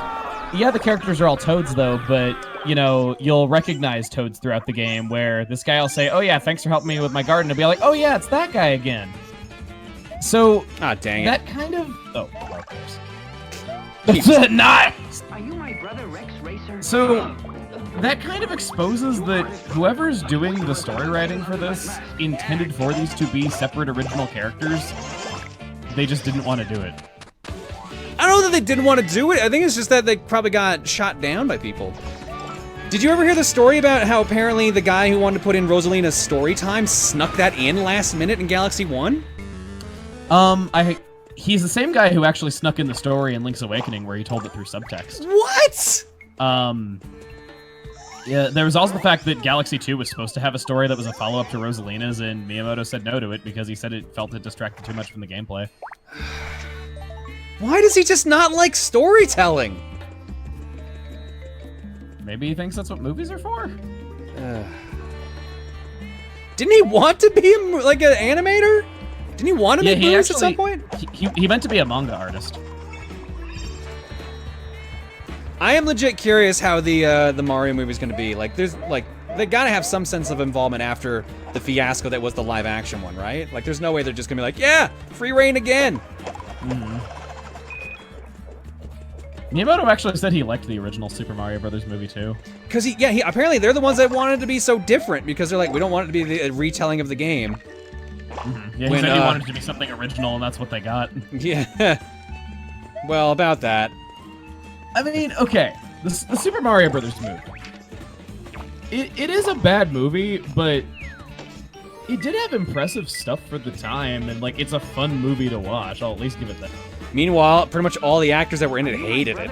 S3: yeah, the characters are all Toads though, but you'll recognize Toads throughout the game where this guy will say, oh yeah, thanks for helping me with my garden. And be like, oh yeah, it's that guy again. So
S2: dang
S3: that
S2: it.
S3: kind of of course. That's it, not.
S5: Are you my brother Rex Racer?
S3: So that kind of exposes that whoever's doing the story writing for this intended for these to be separate original characters. They just didn't want to do it.
S2: I don't know that they didn't want to do it. I think it's just that they probably got shot down by people. Did you ever hear the story about how apparently the guy who wanted to put in Rosalina's story time snuck that in last minute in Galaxy 1?
S3: He's the same guy who actually snuck in the story in Link's Awakening where he told it through subtext.
S2: What?
S3: Yeah, there was also the fact that Galaxy 2 was supposed to have a story that was a follow-up to Rosalina's, and Miyamoto said no to it because he said it felt it distracted too much from the gameplay.
S2: Why does he just not like storytelling?
S3: Maybe he thinks that's what movies are for?
S2: Didn't he want to be like an animator? Didn't he want to make movies at some point?
S3: He meant to be a manga artist.
S2: I am legit curious how the Mario movie is going to be. Like, they gotta have some sense of involvement after the fiasco that was the live action one, right? Like, there's no way they're just gonna be like, yeah, free reign again.
S3: Mm-hmm. Miyamoto actually said he liked the original Super Mario Brothers movie too.
S2: Because he apparently they're the ones that wanted it to be so different because they're like, we don't want it to be the retelling of the game.
S3: Mm-hmm. Yeah, he said he wanted it to be something original, and that's what they got.
S2: Yeah. Well, about that.
S3: I mean, okay, the Super Mario Brothers movie. It is a bad movie, but it did have impressive stuff for the time, and like it's a fun movie to watch. I'll at least give it that.
S2: Meanwhile, pretty much all the actors that were in it hated it.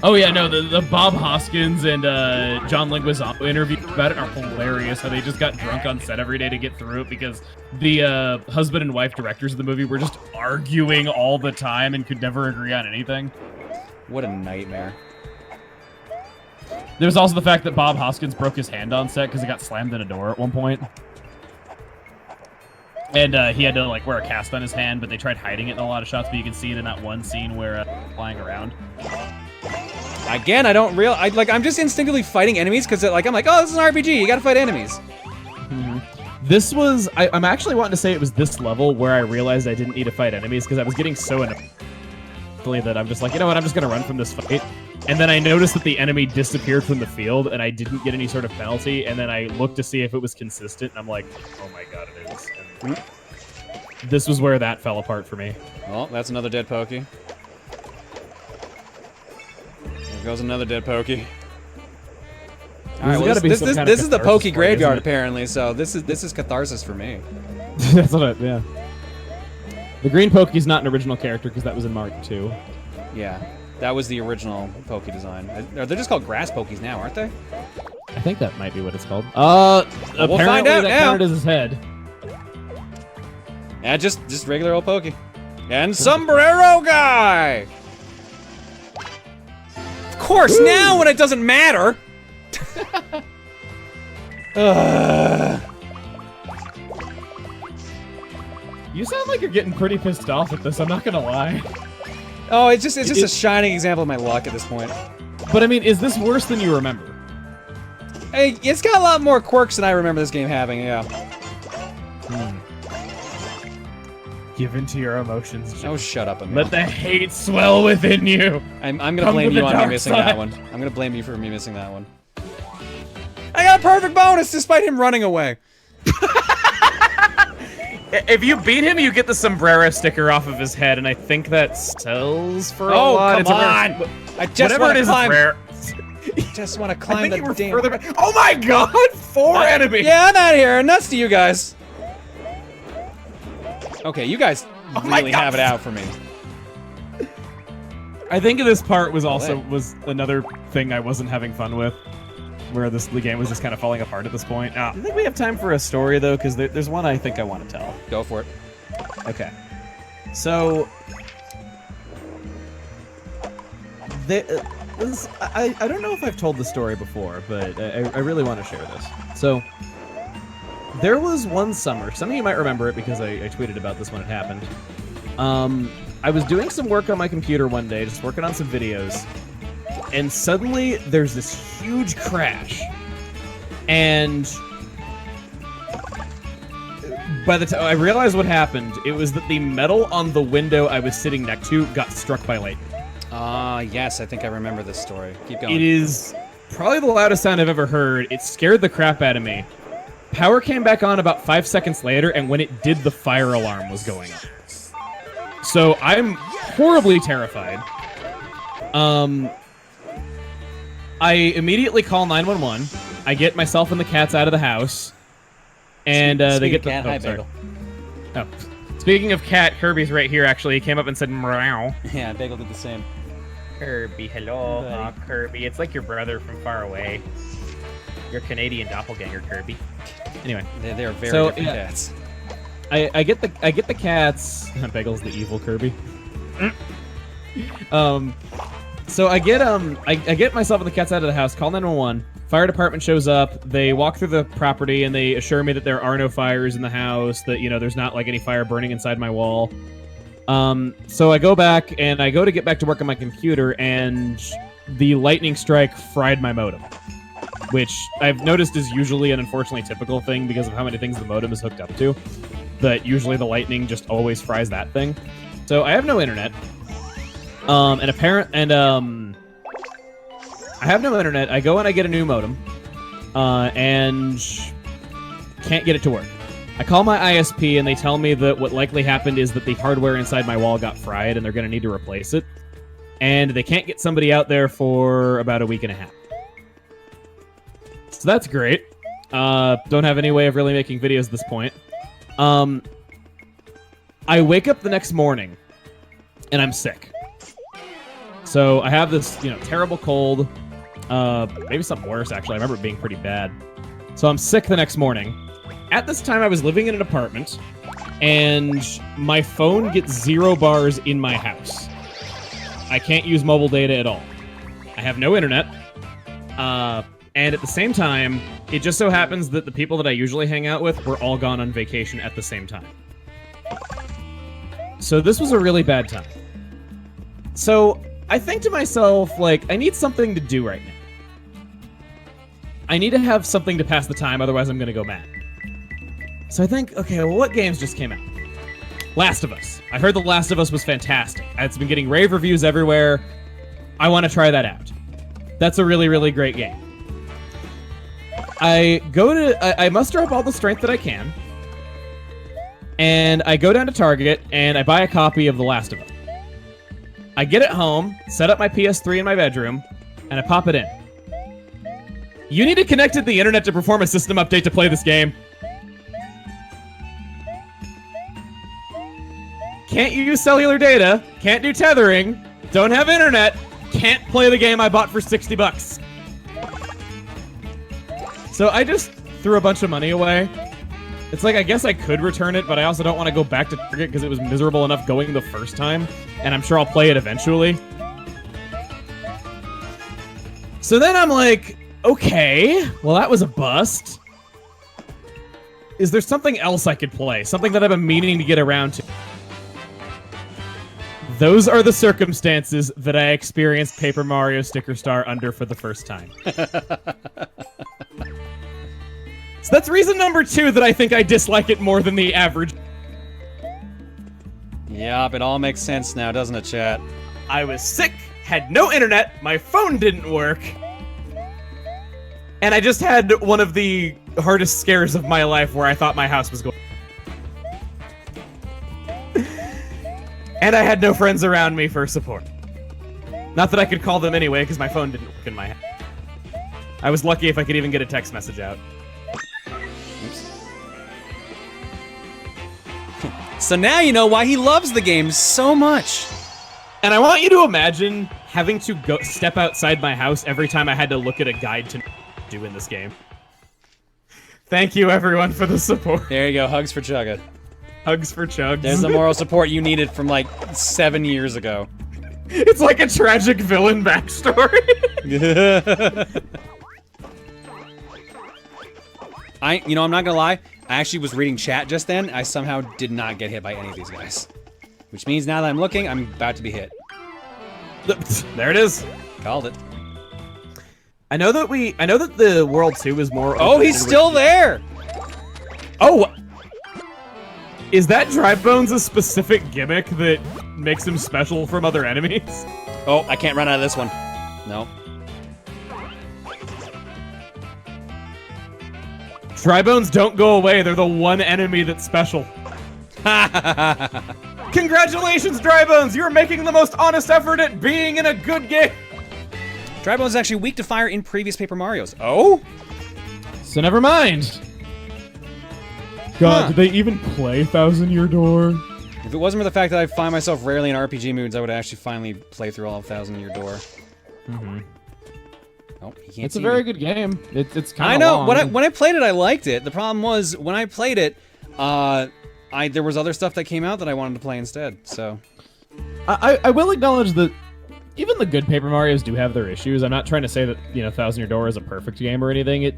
S3: Oh yeah, no, the Bob Hoskins and John Leguizamo interview about it are hilarious. How they just got drunk on set every day to get through it because the husband and wife directors of the movie were just arguing all the time and could never agree on anything.
S2: What a nightmare.
S3: There was also the fact that Bob Hoskins broke his hand on set because he got slammed in a door at one point. And he had to like wear a cast on his hand, but they tried hiding it in a lot of shots, but you can see it in that one scene where flying around.
S2: Again, I'm just instinctively fighting enemies because I'm like, oh, this is an RPG, you gotta fight enemies.
S3: Mm-hmm. This was, I'm actually wanting to say it was this level where I realized I didn't need to fight enemies because I was getting so annoyed that I'm just like, you know what, I'm just gonna run from this fight. And then I noticed that the enemy disappeared from the field and I didn't get any sort of penalty, and then I looked to see if it was consistent, and I'm like, oh my god, it is. And this was where that fell apart for me.
S2: Well, that's another dead Pokey. There goes another dead Pokey. Alright, well, this is the Pokey graveyard apparently, so this is catharsis for me.
S3: That's what yeah. The green Pokey's not an original character because that was in Mario 2.
S2: Yeah, that was the original Pokey design. They're just called grass Pokeys now, aren't they?
S3: I think that might be what it's called. Apparently
S2: we'll find out
S3: that
S2: now.
S3: counted as his head.
S2: Yeah, just regular old Pokey. And Sombrero Guy! Of course, now when it doesn't matter!
S3: You sound like you're getting pretty pissed off at this, I'm not gonna lie.
S2: Oh, it's just a shining example of my luck at this point.
S3: But I mean, is this worse than you remember?
S2: Hey, it's got a lot more quirks than I remember this game having, yeah.
S3: Give into your emotions, Jim.
S2: Oh, shut up, Emile.
S3: Let the hate swell within you.
S2: I'm gonna
S3: Come
S2: blame
S3: to
S2: you
S3: the
S2: on me
S3: dark
S2: missing
S3: side.
S2: that one. I'm gonna blame you for me missing that one. I got a perfect bonus despite him running away.
S3: If you beat him, you get the sombrero sticker off of his head, and I think that sells for a
S2: Oh,
S3: lot.
S2: come on! I just want to climb. I just want to climb the damn.
S3: further back. Oh my god! 4 enemies!
S2: Yeah, I'm out of here. Nuts to you guys. Okay, you guys
S3: my
S2: really
S3: God.
S2: have it out for me.
S3: I think this part was another thing I wasn't having fun with, where the game was just kind of falling apart at this point.
S6: I think we have time for a story, though, because there's one I think I want to tell.
S2: Go for it.
S6: Okay. So... I don't know if I've told the story before, but I really want to share this. So, there was one summer, some of you might remember it because I tweeted about this when it happened. I was doing some work on my computer one day, just working on some videos, and suddenly there's this huge crash. And by the time I realized what happened, it was that the metal on the window I was sitting next to got struck by lightning.
S2: Yes, I think I remember this story. Keep going.
S3: It is probably the loudest sound I've ever heard. It scared the crap out of me. Power came back on about 5 seconds later, and when it did, the fire alarm was going off. So I'm horribly terrified. I immediately call 911. I get myself and the cats out of the house, and they get the
S2: cat. Hi, Bagel.
S3: Oh. Speaking of cat, Kirby's right here. Actually, he came up and said meow.
S2: Yeah, Bagel did the same.
S3: Kirby, hello, Kirby. It's like your brother from far away. Your Canadian doppelganger, Kirby. Anyway,
S2: They are very
S3: So,
S2: different
S3: yeah.
S2: cats.
S3: I get the cats. Bagel's the evil Kirby. So I get myself and the cats out of the house. Call 911. Fire department shows up. They walk through the property and they assure me that there are no fires in the house. That there's not like any fire burning inside my wall. So I go back and I go to get back to work on my computer, and the lightning strike fried my modem, which I've noticed is usually an unfortunately typical thing because of how many things the modem is hooked up to. That usually the lightning just always fries that thing. So I have no internet. I have no internet. I go and I get a new modem, and can't get it to work. I call my ISP and they tell me that what likely happened is that the hardware inside my wall got fried and they're going to need to replace it. And they can't get somebody out there for about a week and a half. So that's great. Don't have any way of really making videos at this point. I wake up the next morning and I'm sick. So I have this, terrible cold. Maybe something worse, actually. I remember it being pretty bad. So I'm sick the next morning. At this time, I was living in an apartment, and my phone gets 0 bars in my house. I can't use mobile data at all. I have no internet. And at the same time, it just so happens that the people that I usually hang out with were all gone on vacation at the same time. So this was a really bad time. So I think to myself, I need something to do right now. I need to have something to pass the time, otherwise I'm going to go mad. So I think, okay, well, what games just came out? Last of Us. I heard The Last of Us was fantastic. It's been getting rave reviews everywhere. I want to try that out. That's a really, really great game. I muster up all the strength that I can, and I go down to Target, and I buy a copy of The Last of Us. I get it home, set up my PS3 in my bedroom, and I pop it in. You need to connect to the internet to perform a system update to play this game. Can't use cellular data, can't do tethering, don't have internet, can't play the game I bought for $60. So I just threw a bunch of money away. It's I guess I could return it, but I also don't want to go back to Target because it was miserable enough going the first time, and I'm sure I'll play it eventually. So then I'm like, okay, well that was a bust. Is there something else I could play? Something that I've been meaning to get around to? Those are the circumstances that I experienced Paper Mario Sticker Star under for the first time. So that's reason number 2 that I think I dislike it more than the average.
S2: Yup, it all makes sense now, doesn't it, chat?
S3: I was sick, had no internet, my phone didn't work, and I just had one of the hardest scares of my life where I thought my house was going. And I had no friends around me for support. Not that I could call them anyway, because my phone didn't work in my house. I was lucky if I could even get a text message out.
S2: Oops. So now you know why he loves the game so much.
S3: And I want you to imagine having to go step outside my house every time I had to look at a guide to do in this game. Thank you, everyone, for the support.
S2: There you go, hugs for Chugga.
S3: Hugs for Chugs.
S2: There's the moral support you needed from like 7 years ago.
S3: It's like a tragic villain backstory.
S2: I'm not gonna lie. I actually was reading chat just then. I somehow did not get hit by any of these guys. Which means now that I'm looking, I'm about to be hit.
S3: There it is.
S2: Called it.
S3: I know that the World 2 is more.
S2: Oh, he's still there!
S3: Oh! Is that Dry Bones a specific gimmick that makes him special from other enemies?
S2: Oh, I can't run out of this one. No.
S3: Dry Bones don't go away. They're the one enemy that's special. Congratulations, Dry Bones! You're making the most honest effort at being in a good game!
S2: Dry Bones is actually weak to fire in previous Paper Marios. Oh?
S3: So never mind. God, did they even play Thousand Year Door?
S2: If it wasn't for the fact that I find myself rarely in RPG moods, I would actually finally play through all of Thousand Year Door.
S3: Mm-hmm.
S2: Oh, he can't
S3: It's a
S2: see
S3: very
S2: me.
S3: good game. It's kind of
S2: I know.
S3: long.
S2: When I played it, I liked it. The problem was when I played it, there was other stuff that came out that I wanted to play instead. So
S3: I will acknowledge that even the good Paper Marios do have their issues. I'm not trying to say that, Thousand Year Door is a perfect game or anything.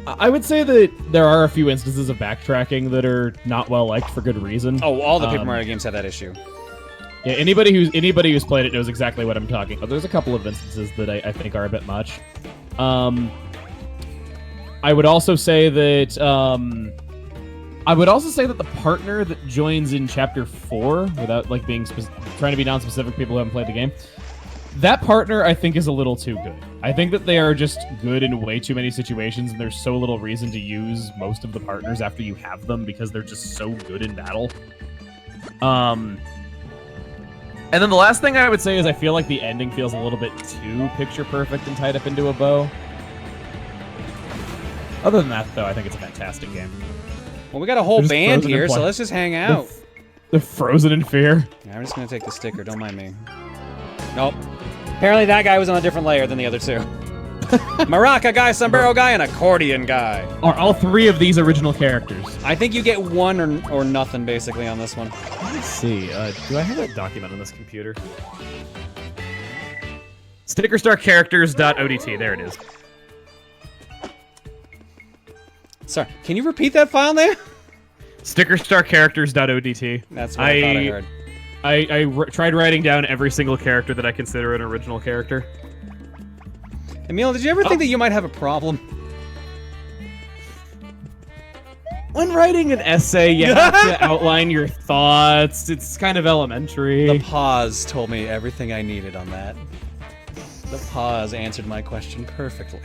S3: I would say that there are a few instances of backtracking that are not well liked for good reason.
S2: oh, all the Paper Mario games have that issue.
S3: Yeah, anybody who's played it knows exactly what I'm talking about. There's a couple of instances that I think are a bit much. I would also say that the partner that joins in Chapter 4, without like being trying to be non-specific, people who haven't played the game, that partner I think is a little too good. I think that they are just good in way too many situations, and there's so little reason to use most of the partners after you have them because they're just so good in battle. And then the last thing I would say is I feel like the ending feels a little bit too picture perfect and tied up into a bow. Other than that, though, I think it's a fantastic game.
S2: Well, we got a whole
S3: They're just
S2: band
S3: frozen in
S2: here, so
S3: play.
S2: let's just hang out.
S3: They're frozen in fear.
S2: Yeah, I'm just gonna take the sticker. Don't mind me. Nope. Apparently that guy was on a different layer than the other two. Maraca guy, sombrero guy, and accordion guy.
S3: Are all 3 of these original characters?
S2: I think you get one or nothing basically on this one.
S3: Let's see. Do I have that document on this computer? Stickerstarcharacters.odt. There it is.
S2: Sorry, can you repeat that file name?
S3: Stickerstarcharacters.odt.
S2: That's what I thought I heard.
S3: I tried writing down every single character that I consider an original character.
S2: Emile, did you ever think that you might have a problem?
S3: When writing an essay, you have to outline your thoughts. It's kind of elementary.
S2: The pause told me everything I needed on that. The pause answered my question perfectly.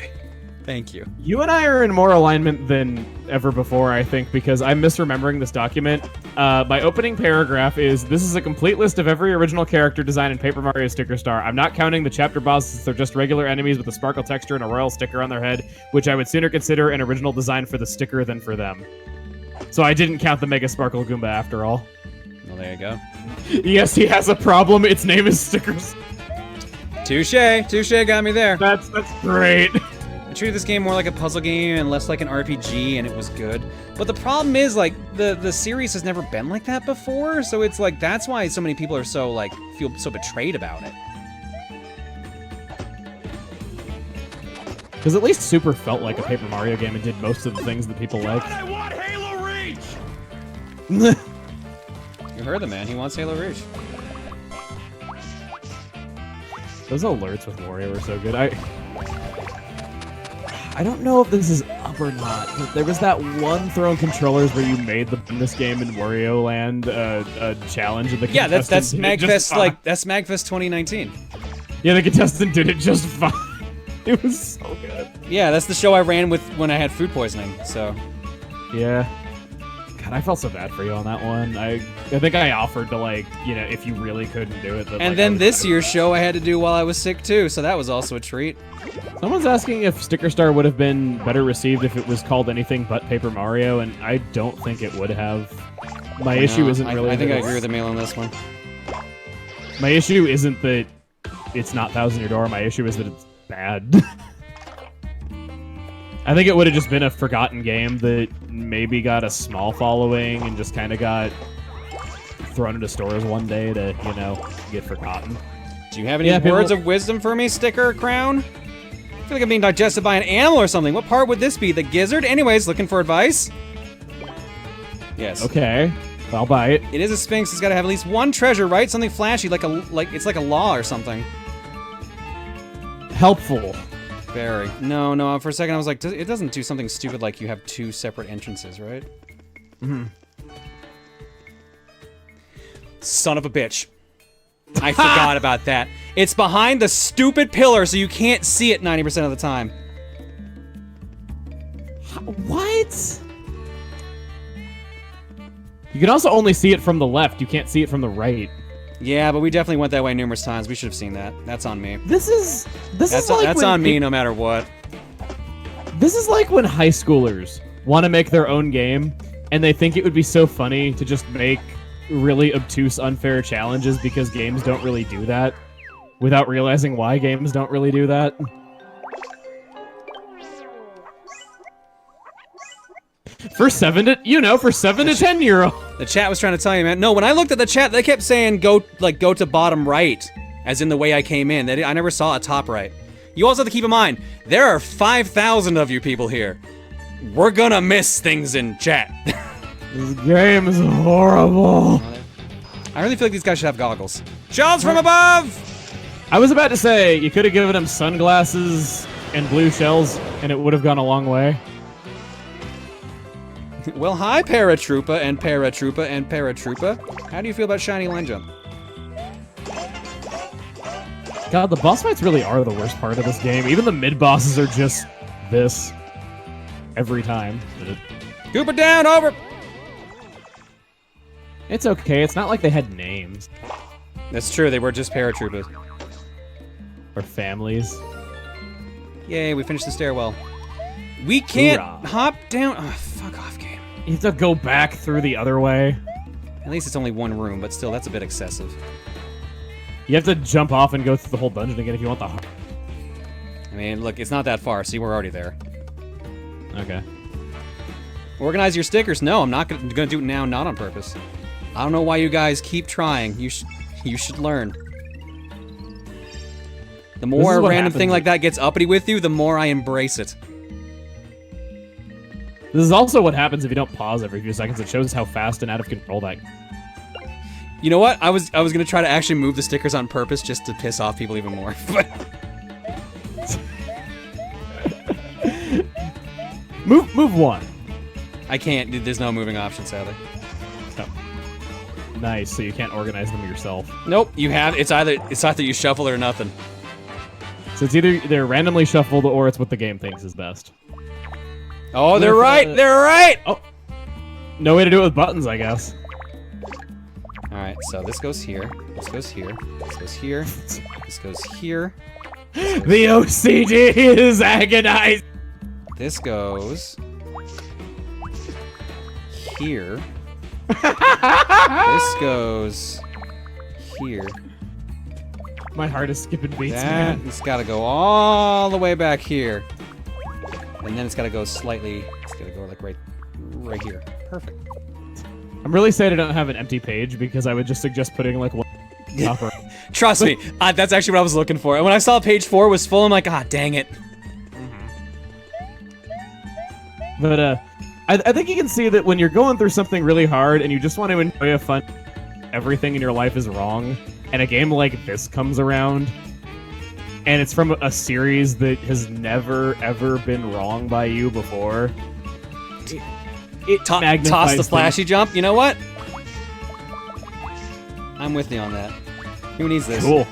S2: Thank you.
S3: You and I are in more alignment than ever before, I think, because I'm misremembering this document. My opening paragraph is, this is a complete list of every original character design in Paper Mario Sticker Star. I'm not counting the chapter bosses, they're just regular enemies with a sparkle texture and a royal sticker on their head, which I would sooner consider an original design for the sticker than for them. So I didn't count the Mega Sparkle Goomba after all.
S2: Well, there you go.
S3: Yes, he has a problem. Its name is Stickers.
S2: Touche. Touche got me there.
S3: That's great.
S2: I treated this game more like a puzzle game and less like an RPG, and it was good. But the problem is, like, the series has never been like that before, so it's like, that's why so many people are so, like, feel so betrayed about it.
S3: Because at least Super felt like a Paper Mario game and did most of the things that people like.
S1: I want Halo Reach!
S2: You heard the man, he wants Halo Reach.
S3: Those alerts with Wario are so good. I don't know if this is up
S6: or not, but there was that one throwing controllers where you made this game in Wario Land a challenge, and the
S2: Yeah, that's
S6: contestant did it just
S2: Magfest.
S6: fine.
S2: That's Magfest 2019.
S6: Yeah, the contestant did it just fine. It was so good.
S2: Yeah, that's the show I ran with when I had food poisoning. So
S6: Yeah. God, I felt so bad for you on that one. I think I offered to, like, you know, if you really couldn't do it. That,
S2: and
S6: like,
S2: then this year's show I had to do while I was sick too, so that was also a treat.
S6: Someone's asking if Sticker Star would have been better received if it was called anything but Paper Mario, and I don't think it would have. My issue isn't really.
S2: I think
S6: that
S2: I agree with Emile on this one.
S6: My issue isn't that it's not Thousand Year Door. My issue is that it's bad. I think it would have just been a forgotten game that maybe got a small following and just kind of got thrown into stores one day to, you know, get forgotten.
S2: Do you have any
S6: Yeah, people-
S2: words of wisdom for me, Sticker Crown? I feel like I'm being digested by an animal or something. What part would this be? The gizzard? Anyways, looking for advice? Yes.
S6: Okay, I'll buy it.
S2: It is a sphinx. It's got to have at least one treasure, right? Something flashy, like it's like a law or something.
S6: Helpful.
S2: Very. No. For a second, I was like, it doesn't do something stupid like you have two separate entrances, right?
S6: Mm-hmm.
S2: Son of a bitch. I forgot about that. It's behind the stupid pillar, so you can't see it 90% of the time.
S6: What? You can also only see it from the left. You can't see it from the right.
S2: Yeah, but we definitely went that way numerous times. We should have seen that. That's on me.
S6: This is
S2: That's
S6: like when
S2: on me no matter what.
S6: This is like when high schoolers want to make their own game, and they think it would be so funny to just make really obtuse, unfair challenges because games don't really do that, without realizing why games don't really do that. For 7 to 10-year-old.
S2: The chat was trying to tell you, man. No, when I looked at the chat, they kept saying go to bottom right, as in the way I came in. I never saw a top right. You also have to keep in mind, there are 5,000 of you people here. We're gonna miss things in chat.
S6: This game is horrible.
S2: I really feel like these guys should have goggles. Shells from above!
S6: I was about to say, you could have given him sunglasses and blue shells, and it would have gone a long way.
S2: Well, hi, Paratroopa and Paratroopa and Paratroopa. How do you feel about shiny line jump?
S6: God, the boss fights really are the worst part of this game. Even the mid-bosses are just this. Every time.
S2: Cooper down, over!
S6: It's okay, it's not like they had names.
S2: That's true, they were just paratroopers.
S6: Or families.
S2: Yay, we finished the stairwell. We can't
S6: Hoorah.
S2: hop down. Oh, fuck off, game.
S6: You have to go back through the other way.
S2: At least it's only one room, but still, that's a bit excessive.
S6: You have to jump off and go through the whole dungeon again if you want the...
S2: I mean, look, it's not that far. See, we're already there.
S6: Okay.
S2: Organize your stickers. No, I'm not gonna do it now, not on purpose. I don't know why you guys keep trying. You should learn. The more a random thing like that gets uppity with you, the more I embrace it.
S6: This is also what happens if you don't pause every few seconds. It shows how fast and out of control that...
S2: You know what? I was gonna try to actually move the stickers on purpose just to piss off people even more. But
S6: Move one.
S2: I can't. There's no moving option, sadly.
S6: Oh. Nice, so you can't organize them yourself.
S2: Nope. You have. It's either you shuffle or nothing.
S6: So it's either they're randomly shuffled or it's what the game thinks is best.
S2: Oh, they're right. They're right.
S6: Oh. No way to do it with buttons, I guess.
S2: All right. So this goes here. This goes here. This goes here. This goes here.
S6: The OCD is agonized.
S2: This goes here. This goes here.
S6: My heart is skipping beats,
S2: That
S6: man.
S2: it's got to go all the way back here, and then it's got to go slightly. It's got to go like right here. Perfect.
S6: I'm really sad I don't have an empty page because I would just suggest putting like one upper.
S2: Trust me, that's actually what I was looking for. And when I saw page 4 was full, I'm like, ah, dang it.
S6: But I think you can see that when you're going through something really hard and you just want to enjoy a fun, everything in your life is wrong, and a game like this comes around, and it's from a series that has never ever been wrong by you before, it magnifies
S2: Toss the
S6: things.
S2: flashy jump. You know what? I'm with you on that. Who needs this?
S6: Cool.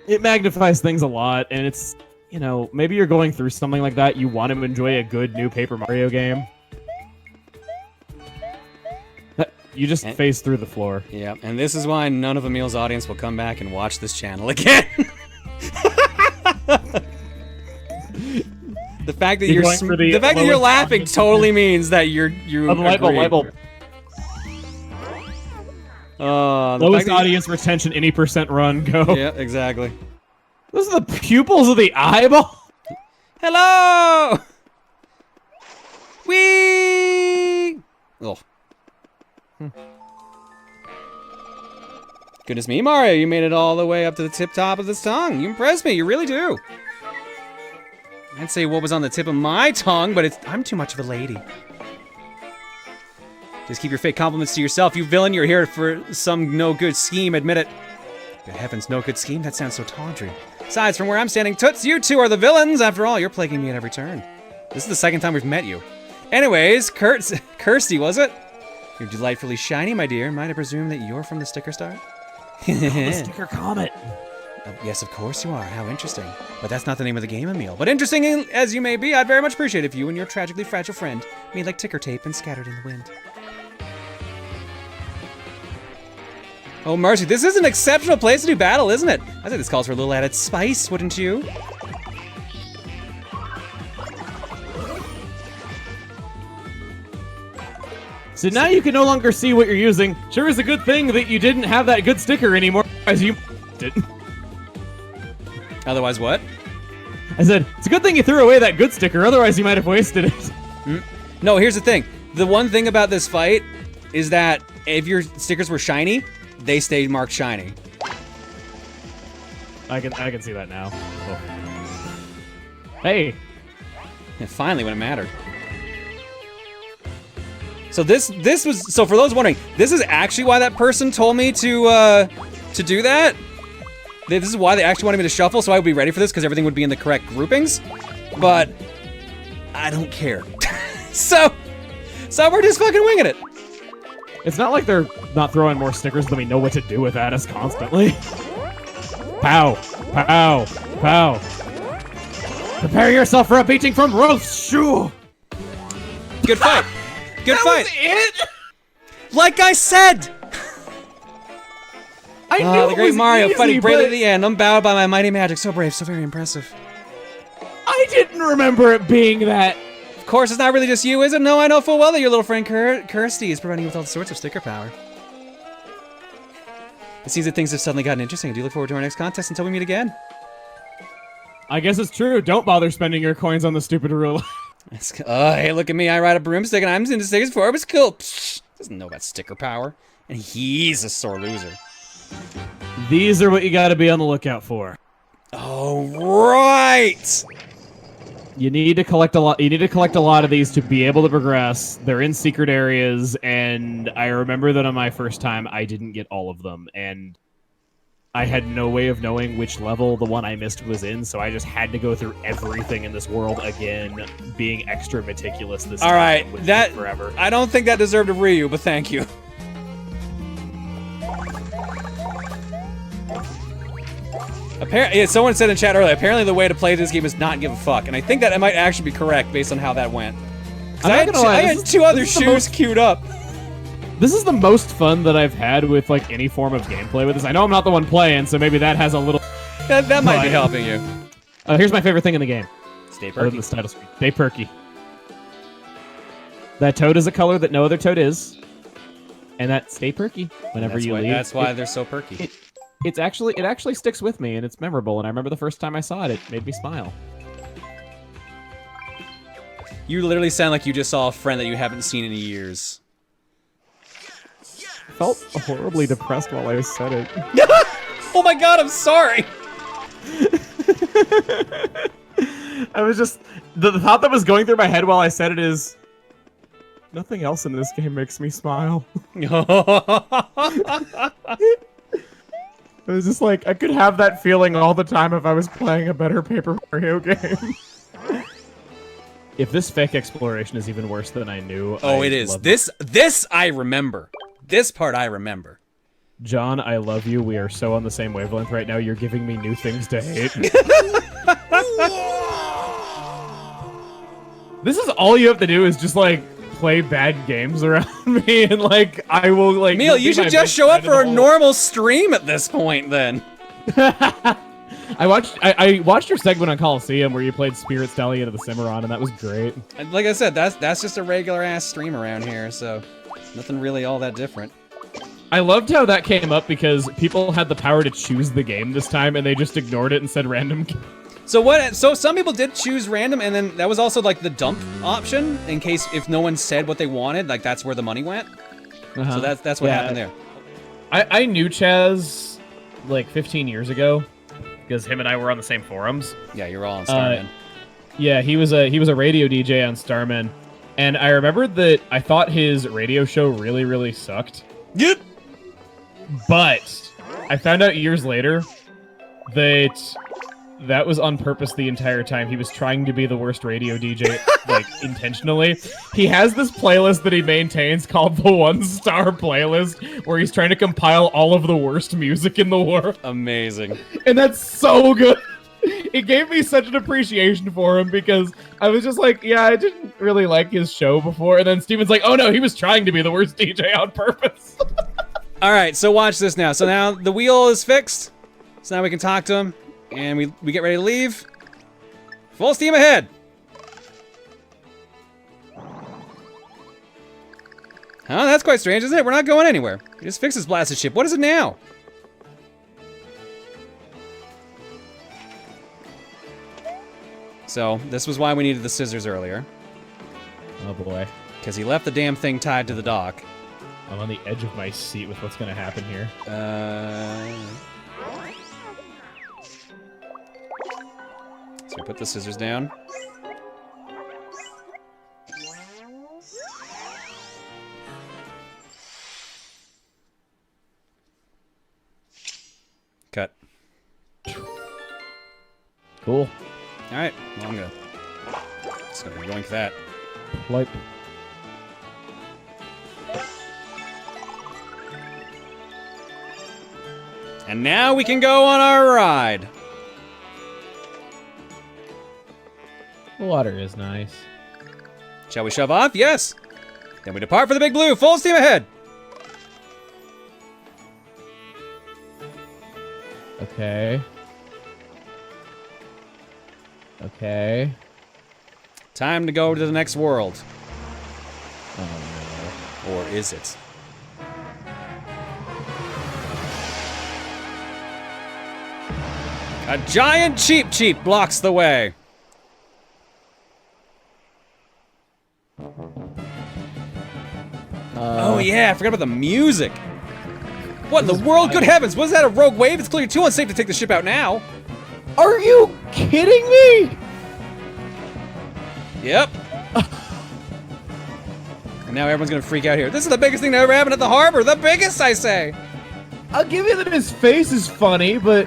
S6: It magnifies things a lot, and it's, you know, maybe you're going through something like that, you want to enjoy a good new Paper Mario game. You just phase through the floor.
S2: Yeah, and this is why none of Emile's audience will come back and watch this channel again. The fact that you're laughing totally means that you
S6: light bulb.
S2: The
S6: Lowest audience retention, any percent run, go.
S2: Yeah, exactly.
S6: Those are the pupils of the eyeball?
S2: Hello! Whee! Oh. Goodness me, Mario, you made it all the way up to the tip top of this tongue. You impressed me, you really do. I'd say what was on the tip of my tongue, but I'm too much of a lady. Just keep your fake compliments to yourself, you villain. You're here for some no-good scheme, admit it. Good heavens, no good scheme? That sounds so tawdry. Besides, from where I'm standing, Toots, you two are the villains. After all, you're plaguing me at every turn. This is the second time we've met you. Anyways, Kirsty, was it? You're delightfully shiny, my dear. Might I presume that you're from the Sticker Star?
S6: The Sticker Comet.
S2: Yes, of course you are. How interesting. But that's not the name of the game, Emile. But interesting as you may be, I'd very much appreciate if you and your tragically fragile friend made like ticker tape and scattered in the wind. Oh, mercy. This is an exceptional place to do battle, isn't it? I think this calls for a little added spice, wouldn't you?
S6: So now you can no longer see what you're using. Sure is a good thing that you didn't have that good sticker anymore, as you didn't.
S2: Otherwise what?
S6: I said, it's a good thing you threw away that good sticker, otherwise you might have wasted it.
S2: No, here's the thing. The one thing about this fight is that if your stickers were shiny, they stayed marked shiny.
S6: I can see that now. Oh. Hey.
S2: And finally, when it mattered. So this was, so for those wondering, this is actually why that person told me to do that. This is why they actually wanted me to shuffle, so I would be ready for this because everything would be in the correct groupings. But I don't care. so we're just fucking winging it.
S6: It's not like they're not throwing more stickers than we know what to do with at us constantly. Pow, pow, pow. Prepare yourself for a beating from Rolf's shoe.
S2: Good fight. Good fight.
S6: Was it?
S2: Like I said.
S6: I knew
S2: the
S6: it
S2: great
S6: was
S2: Mario
S6: easy,
S2: fighting bravely
S6: but
S2: to the end, unbowed by my mighty magic. So brave, so very impressive.
S6: I didn't remember it being that.
S2: Of course, it's not really just you, is it? No, I know full well that your little friend Kirsty is providing you with all sorts of sticker power. It seems that things have suddenly gotten interesting. I do look forward to our next contest until we meet again.
S6: I guess it's true. Don't bother spending your coins on the stupid roulette.
S2: Hey, look at me. I ride a broomstick and I'm into stickers before it was cool. Psh, doesn't know about sticker power. And he's a sore loser.
S6: These are what you gotta be on the lookout for.
S2: Oh, right!
S6: You need to collect a lot. You need to collect a lot of these to be able to progress. They're in secret areas, and I remember that on my first time, I didn't get all of them, and I had no way of knowing which level the one I missed was in, so I just had to go through everything in this world again, being extra meticulous this time.
S2: All right, that
S6: forever.
S2: I don't think that deserved a Ryu, but thank you. Apparently, someone said in chat earlier, apparently the way to play this game is not give a fuck, and I think that it might actually be correct based on how that went. I had two other shoes queued up.
S6: This is the most fun that I've had with like any form of gameplay with this. I know I'm not the one playing, so maybe that has a little.
S2: That might be helping you.
S6: Here's my favorite thing in the game.
S2: Stay
S6: Other than
S2: perky.
S6: this title screen. Stay perky. That toad is a color that no other toad is, and that stay perky whenever you leave.
S2: That's why they're so perky.
S6: It actually sticks with me, and it's memorable. And I remember the first time I saw it, it made me smile.
S2: You literally sound like you just saw a friend that you haven't seen in years.
S6: I felt horribly depressed while I said it.
S2: Oh my god, I'm sorry!
S6: I was just... The thought that was going through my head while I said it is... Nothing else in this game makes me smile. It was just like, I could have that feeling all the time if I was playing a better Paper Mario game. If this fake exploration is even worse than I knew.
S2: Oh, it is. This I remember. This part I remember.
S6: John, I love you. We are so on the same wavelength right now. You're giving me new things to hate. This is all you have to do is just like play bad games around me, and like I will like.
S2: Emile, you should just show up for a normal stream at this point, then.
S6: I watched your segment on Colosseum where you played Spirit Stallion of the Cimarron, and that was great.
S2: And like I said, that's just a regular ass stream around here, so nothing really all that different.
S6: I loved how that came up because people had the power to choose the game this time, and they just ignored it and said random.
S2: So what? So some people did choose random, and then that was also like the dump option in case if no one said what they wanted, like that's where the money went. So that's what happened there.
S3: I knew Chaz like 15 years ago because him and I were on the same forums.
S2: Yeah, you're all on Starman.
S6: Yeah, he was a radio DJ on Starman, and I remembered that I thought his radio show really, really sucked.
S2: Yep.
S6: But I found out years later that was on purpose the entire time. He was trying to be the worst radio DJ, like, intentionally. He has this playlist that he maintains called the 1-Star Playlist, where he's trying to compile all of the worst music in the world.
S2: Amazing.
S6: And that's so good. It gave me such an appreciation for him because I was just like, yeah, I didn't really like his show before. And then Steven's like, oh no, he was trying to be the worst DJ on purpose.
S2: All right, so watch this now. So now the wheel is fixed. So now we can talk to him. And we get ready to leave. Full steam ahead. Huh, that's quite strange, isn't it? We're not going anywhere. We just fixed this blasted ship. What is it now? So, this was why we needed the scissors earlier.
S6: Oh boy.
S2: Because he left the damn thing tied to the dock.
S6: I'm on the edge of my seat with what's going to happen here.
S2: So we put the scissors down. Cut.
S6: Cool.
S2: All right. Well, I'm gonna be going for that.
S6: Like.
S2: And now we can go on our ride.
S6: The water is nice.
S2: Shall we shove off? Yes. Then we depart for the Big Blue. Full steam ahead.
S6: Okay. Okay.
S2: Time to go to the next world.
S6: Oh
S2: Or is it? A giant Cheep Cheep blocks the way. Oh yeah, I forgot about the music. What in the world? Good heavens, was that a rogue wave? It's clearly too unsafe to take the ship out now.
S6: Are you kidding me?
S2: Yep. And now everyone's gonna freak out here. This is the biggest thing that ever happened at the harbor. The biggest, I say.
S6: I'll give you that his face is funny, but...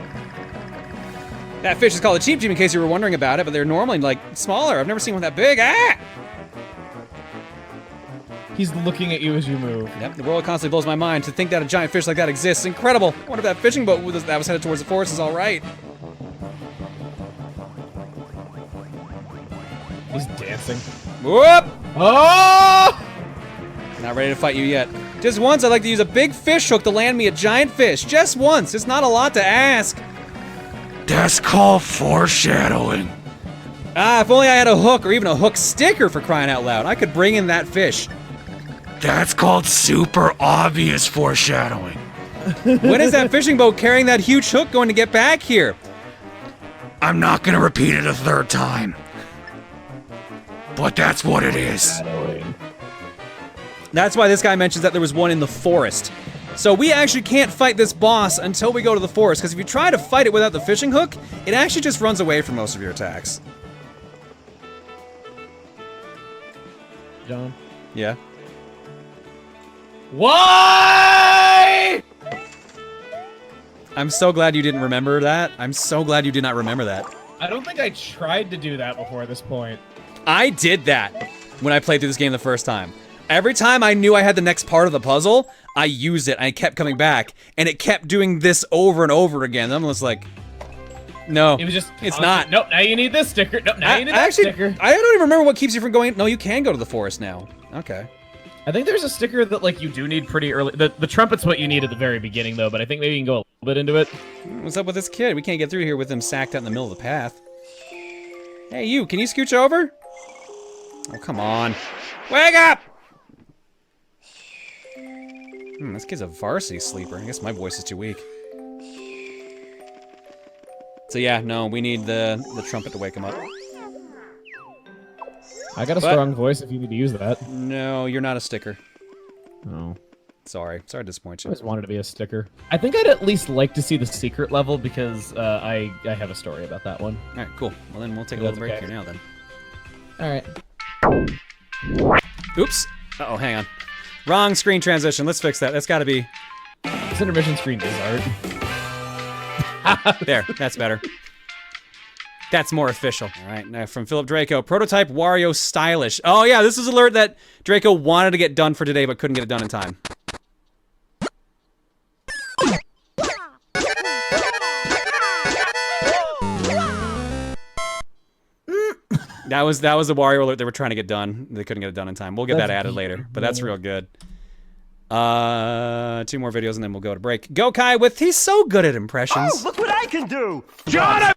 S2: That fish is called a Cheep Cheep in case you were wondering about it, but they're normally, like, smaller. I've never seen one that big. Ah!
S6: He's looking at you as you move.
S2: Yep, the world constantly blows my mind to think that a giant fish like that exists. Incredible. I wonder if that fishing boat that was headed towards the forest is all right.
S6: He's dancing.
S2: Whoop!
S6: Oh!
S2: Not ready to fight you yet. Just once, I'd like to use a big fish hook to land me a giant fish. Just once. It's not a lot to ask.
S1: That's called foreshadowing.
S2: Ah, if only I had a hook or even a hook sticker for crying out loud. I could bring in that fish.
S1: That's called super obvious foreshadowing.
S2: When is that fishing boat carrying that huge hook going to get back here?
S1: I'm not gonna repeat it a third time. But that's what it is.
S2: That's why this guy mentions that there was one in the forest. So we actually can't fight this boss until we go to the forest, because if you try to fight it without the fishing hook, it actually just runs away from most of your attacks.
S6: John?
S2: Yeah?
S3: Why?
S2: I'm so glad you didn't remember that. I'm so glad you did not remember that.
S3: I don't think I tried to do that before this point.
S2: I did that when I played through this game the first time. Every time I knew I had the next part of the puzzle, I used it. I kept coming back, and it kept doing this over and over again. I'm just like, no,
S3: It was just.
S2: it's not.
S3: Nope. Now you need this sticker. Nope. Now you need that sticker.
S2: I don't even remember what keeps you from going. No, you can go to the forest now. Okay.
S3: I think there's a sticker that like you do need pretty early. The trumpet's what you need at the very beginning though, but I think maybe you can go a little bit into it.
S2: What's up with this kid? We can't get through here with him sacked out in the middle of the path. Hey, you, can you scooch over? Oh, come on. Wake up! This kid's a varsity sleeper. I guess my voice is too weak. So yeah, no, we need the trumpet to wake him up.
S3: I got a strong voice if you need to use that.
S2: No, you're not a sticker.
S3: Oh.
S2: Sorry to disappoint
S3: I
S2: you.
S3: always wanted to be a sticker. I think I'd at least like to see the secret level because I have a story about that one.
S2: Alright, cool. Well then we'll take a
S3: That's
S2: little break
S3: okay.
S2: here now then.
S3: Alright.
S2: Oops. Uh-oh, hang on. Wrong screen transition. Let's fix that. That's gotta be...
S3: This intermission screen is art.
S2: There, that's better. That's more official. All right, now from Philip Draco, prototype Wario stylish. Oh yeah, this is an alert that Draco wanted to get done for today, but couldn't get it done in time. That was the Wario alert they were trying to get done. They couldn't get it done in time. We'll get that added later, but that's real good. 2 more videos and then we'll go to break. Go Kai with he's so good at impressions.
S5: Oh, look what I can do!
S1: John,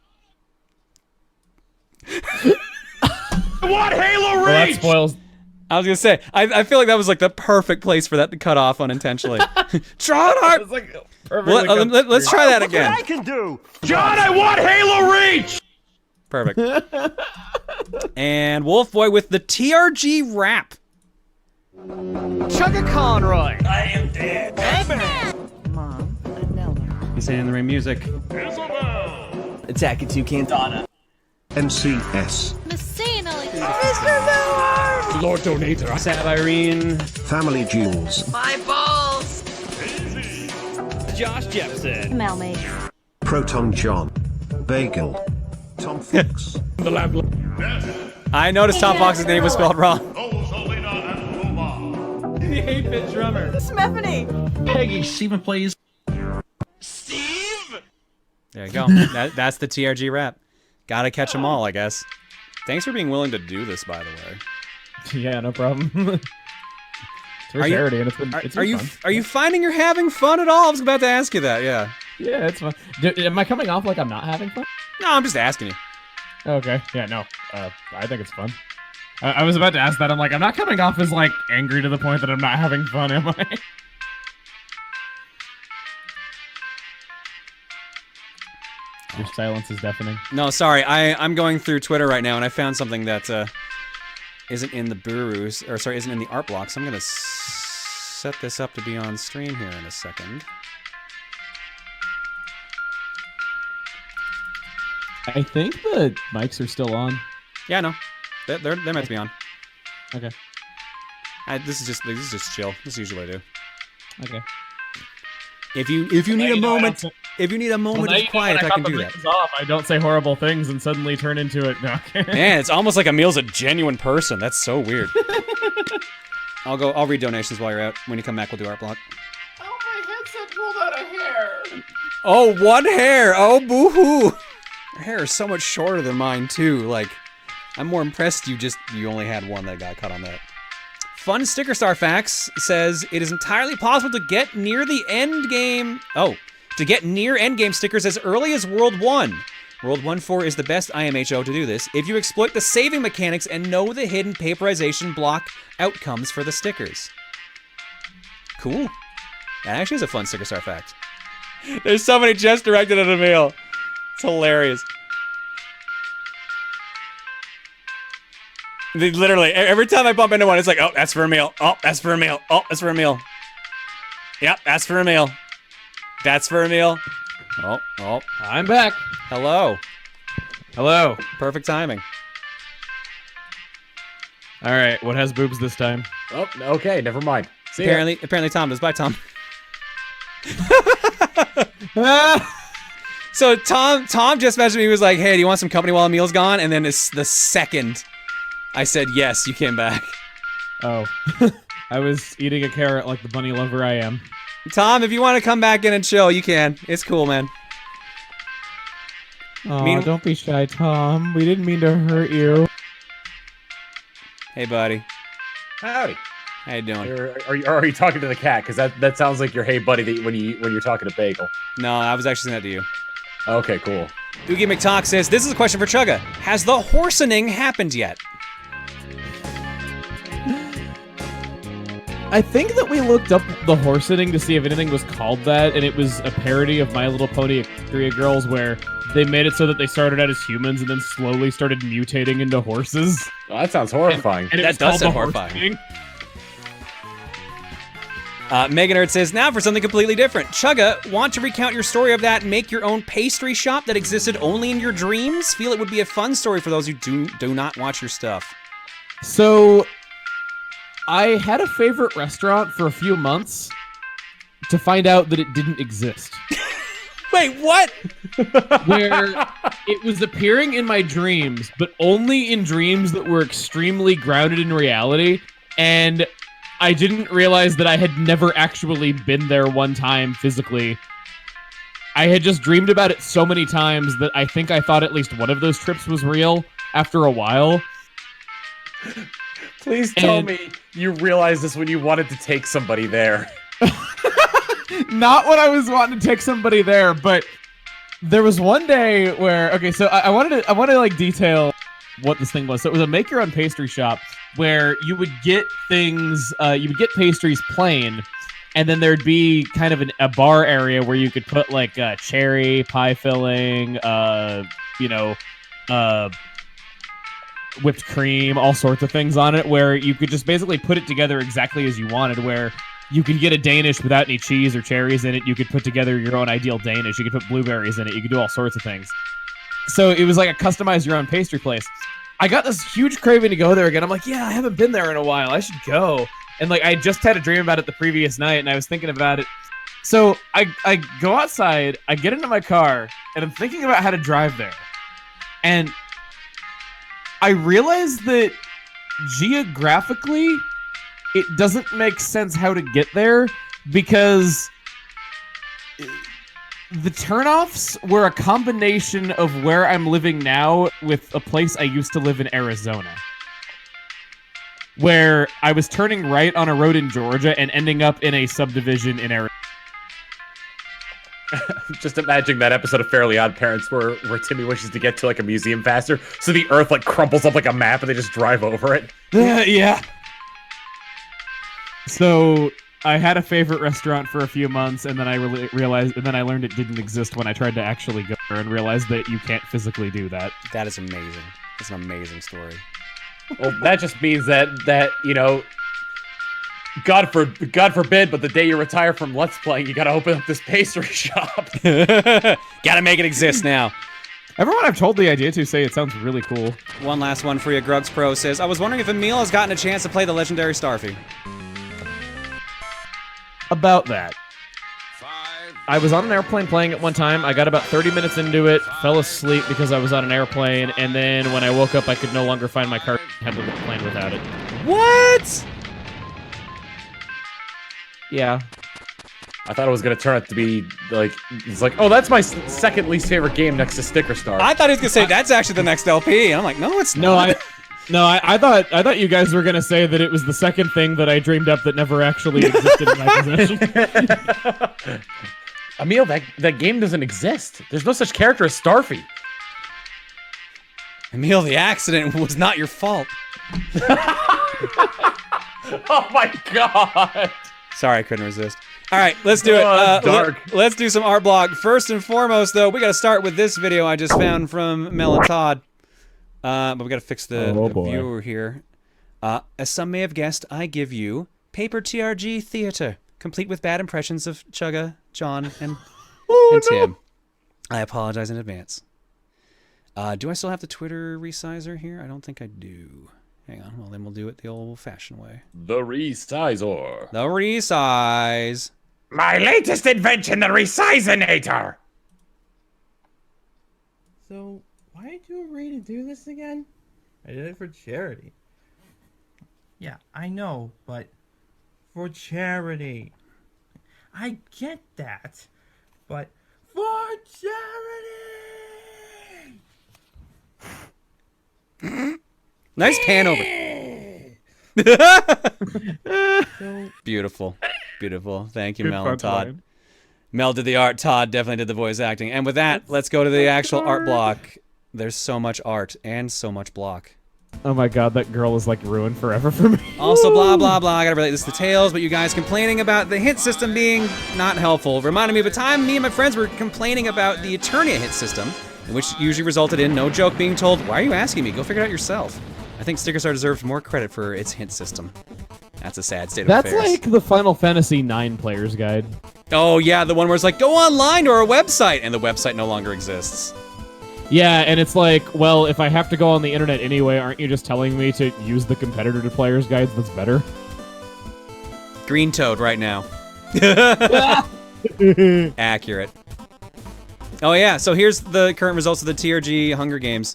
S1: what Halo
S3: Well, that
S1: Reach?
S3: spoils.
S2: I was gonna say, I feel like that was like the perfect place for that to cut off unintentionally. John,
S3: It's like perfectly
S2: let's try that
S5: Look
S2: again.
S5: what I can do!
S1: John, I want Halo Reach!
S2: Perfect. And Wolf Boy with the TRG rap.
S5: Chugga Conroy!
S1: I am dead.
S5: Mom, Anella.
S2: Insane in the Rain music.
S5: Attacking to Cantana.
S7: NCS.
S1: Lord Donator.
S2: Sab Irene.
S7: Family Jewels.
S5: My balls!
S1: Josh Jepson.
S8: Emile mate.
S7: Proton John. Bagel. Tom Fox.
S1: The lab.
S2: I noticed Tom Fox's name was spelled wrong.
S3: The 8-bit drummer.
S8: Stephanie.
S1: Peggy, Steven plays.
S2: There you go. That's the TRG rap. Gotta catch them all, I guess. Thanks for being willing to do this, by the way.
S3: Yeah, no problem. It's for
S2: Are you-
S3: charity, and it's
S2: Are you
S3: fun.
S2: are you finding you're having fun at all? I was about to ask you that. Yeah.
S3: Yeah, it's fun. Am I coming off like I'm not having fun?
S2: No, I'm just asking you.
S3: Okay. Yeah, no. I think it's fun. I was about to ask that. I'm like, I'm not coming off as like angry to the point that I'm not having fun, am I? Your silence is deafening.
S2: No, sorry. I'm going through Twitter right now, and I found something that isn't in the Burus, or sorry, isn't in the art block. So I'm gonna set this up to be on stream here in a second.
S3: I think the mics are still on.
S2: Yeah, no, they're meant to be on.
S3: Okay.
S2: This is just chill. This is usually what I do.
S3: Okay.
S2: If you need a moment, if you need a moment of quiet, I can do that.
S3: Off, I don't say horrible things and suddenly turn into it. No.
S2: Man, it's almost like Emile's a genuine person. That's so weird. I'll read donations while you're out. When you come back, we'll do art block.
S3: Oh, my headset pulled out a hair.
S2: Oh, one hair. Oh, boo-hoo. Your hair is so much shorter than mine too. Like, I'm more impressed you only had one that got cut on that. Fun Sticker Star Facts says it is entirely possible to get near the end game. Oh, to get near end game stickers as early as World 1. World 1.4 is the best IMHO to do this if you exploit the saving mechanics and know the hidden paperization block outcomes for the stickers. Cool. That actually is a fun Sticker Star Fact. There's so many just directed at Emile. It's hilarious. They literally, every time I bump into one, it's like, oh, that's for Emile. Oh, that's for Emile. Oh, that's for Emile. Yep, that's for Emile. That's for Emile. Oh.
S3: I'm back.
S2: Hello.
S3: Hello.
S2: Perfect timing.
S3: All right, what has boobs this time?
S9: Oh, okay, never mind.
S2: Apparently Tom does. Bye, Tom. So Tom just messaged me. He was like, "Hey, do you want some company while Emile's gone?" And then it's the second I said yes, you came back.
S3: Oh. I was eating a carrot like the bunny lover I am.
S2: Tom, if you want to come back in and chill, you can. It's cool, man.
S3: Oh, don't be shy, Tom. We didn't mean to hurt you.
S2: Hey, buddy.
S8: Howdy.
S2: How you doing?
S8: Are you talking to the cat? Because that sounds like your hey buddy when you're talking to Bagel.
S2: No, I was actually saying that to you.
S8: Okay, cool.
S2: Oogie McTalk says, this is a question for Chugga. Has the horsening happened yet?
S3: I think that we looked up the horsening to see if anything was called that, and it was a parody of My Little Pony Extria Girls where they made it so that they started out as humans and then slowly started mutating into horses.
S8: Oh, that sounds horrifying.
S3: And
S2: that does sound horrifying. Megan Earth says, now for something completely different. Chugga, want to recount your story of that make your own pastry shop that existed only in your dreams? Feel it would be a fun story for those who do not watch your stuff.
S3: So, I had a favorite restaurant for a few months to find out that it didn't exist.
S2: Wait, what?
S3: Where it was appearing in my dreams, but only in dreams that were extremely grounded in reality, and I didn't realize that I had never actually been there one time physically. I had just dreamed about it so many times that I think I thought at least one of those trips was real after a while.
S8: Please tell me you realized this when you wanted to take somebody there.
S3: Not when I was wanting to take somebody there, but there was one day where, okay, so I wanted to like detail what this thing was. So it was a make your own pastry shop where you would get things, you would get pastries plain, and then there'd be kind of a bar area where you could put like cherry pie filling, whipped cream, all sorts of things on it, where you could just basically put it together exactly as you wanted, where you could get a Danish without any cheese or cherries in it. You could put together your own ideal Danish. You could put blueberries in it. You could do all sorts of things. So it was like a customize your own pastry place. I got this huge craving to go there again. I'm like, yeah, I haven't been there in a while. I should go. And like, I just had a dream about it the previous night, and I was thinking about it. So I go outside, I get into my car, and I'm thinking about how to drive there. And I realize that geographically, it doesn't make sense how to get there because the turnoffs were a combination of where I'm living now with a place I used to live in Arizona, where I was turning right on a road in Georgia and ending up in a subdivision in Arizona.
S8: Just imagine that episode of Fairly Odd Parents where Timmy wishes to get to like a museum faster, so the earth like crumples up like a map and they just drive over it.
S3: Yeah. So I had a favorite restaurant for a few months, and then I realized, and then I learned it didn't exist when I tried to actually go there and realized that you can't physically do that.
S2: That is amazing. That's an amazing story.
S8: Well, that just means that you know, God forbid, but the day you retire from Let's Playing, you gotta open up this pastry shop.
S2: Gotta make it exist now.
S3: Everyone I've told the idea to say it sounds really cool.
S2: One last one for you. Grugs Pro says, I was wondering if Emile has gotten a chance to play the legendary Starfy.
S3: About that. I was on an airplane playing it one time. I got about 30 minutes into it, fell asleep because I was on an airplane, and then when I woke up, I could no longer find my car. I had to leave the plane without it.
S2: What?
S3: Yeah.
S8: I thought it was gonna turn out to be like, it's like, oh, that's my second least favorite game next to Sticker Star.
S2: I thought he was gonna say that's actually the next LP, and I'm like, no, it's not.
S3: I thought you guys were gonna say that it was the second thing that I dreamed up that never actually existed in my possession.
S8: Emile, that game doesn't exist. There's no such character as Starfy.
S2: Emile, the accident was not your fault.
S8: Oh my god.
S2: Sorry, I couldn't resist. All right, let's do it.
S8: Dark.
S2: Let's do some art blog. First and foremost, though, we got to start with this video I just found from Mel and Todd. But we got to fix the viewer here. As some may have guessed, I give you Paper TRG Theater, complete with bad impressions of Chugga, John, and Tim. I apologize in advance. Do I still have the Twitter resizer here? I don't think I do. Hang on. Well, then we'll do it the old-fashioned way.
S8: The resizor.
S2: The resize.
S1: My latest invention, the Resizinator!
S9: So, why did you agree to do this again? I did it for charity. Yeah, I know, but for charity. I get that, but for charity!
S2: Nice pan over. Beautiful. Beautiful. Thank you, Mel and Todd. Mel did the art, Todd definitely did the voice acting. And with that, let's go to the actual art block. There's so much art and so much block.
S3: Oh my god, that girl is like ruined forever for me.
S2: Also, blah, blah, blah. I gotta relate this to Tails, but you guys complaining about the hit system being not helpful. Reminded me of a time me and my friends were complaining about the Eternia hit system, which usually resulted in, no joke, being told, why are you asking me? Go figure it out yourself. I think Sticker Star deserves more credit for its hint system. That's a sad state of affairs.
S3: That's like the Final Fantasy IX player's guide.
S2: Oh yeah, the one where it's like, go online to our website, and the website no longer exists.
S3: Yeah, and it's like, well, if I have to go on the internet anyway, aren't you just telling me to use the competitor to player's guides that's better?
S2: Green Toad right now. Accurate. Oh yeah, so here's the current results of the TRG Hunger Games.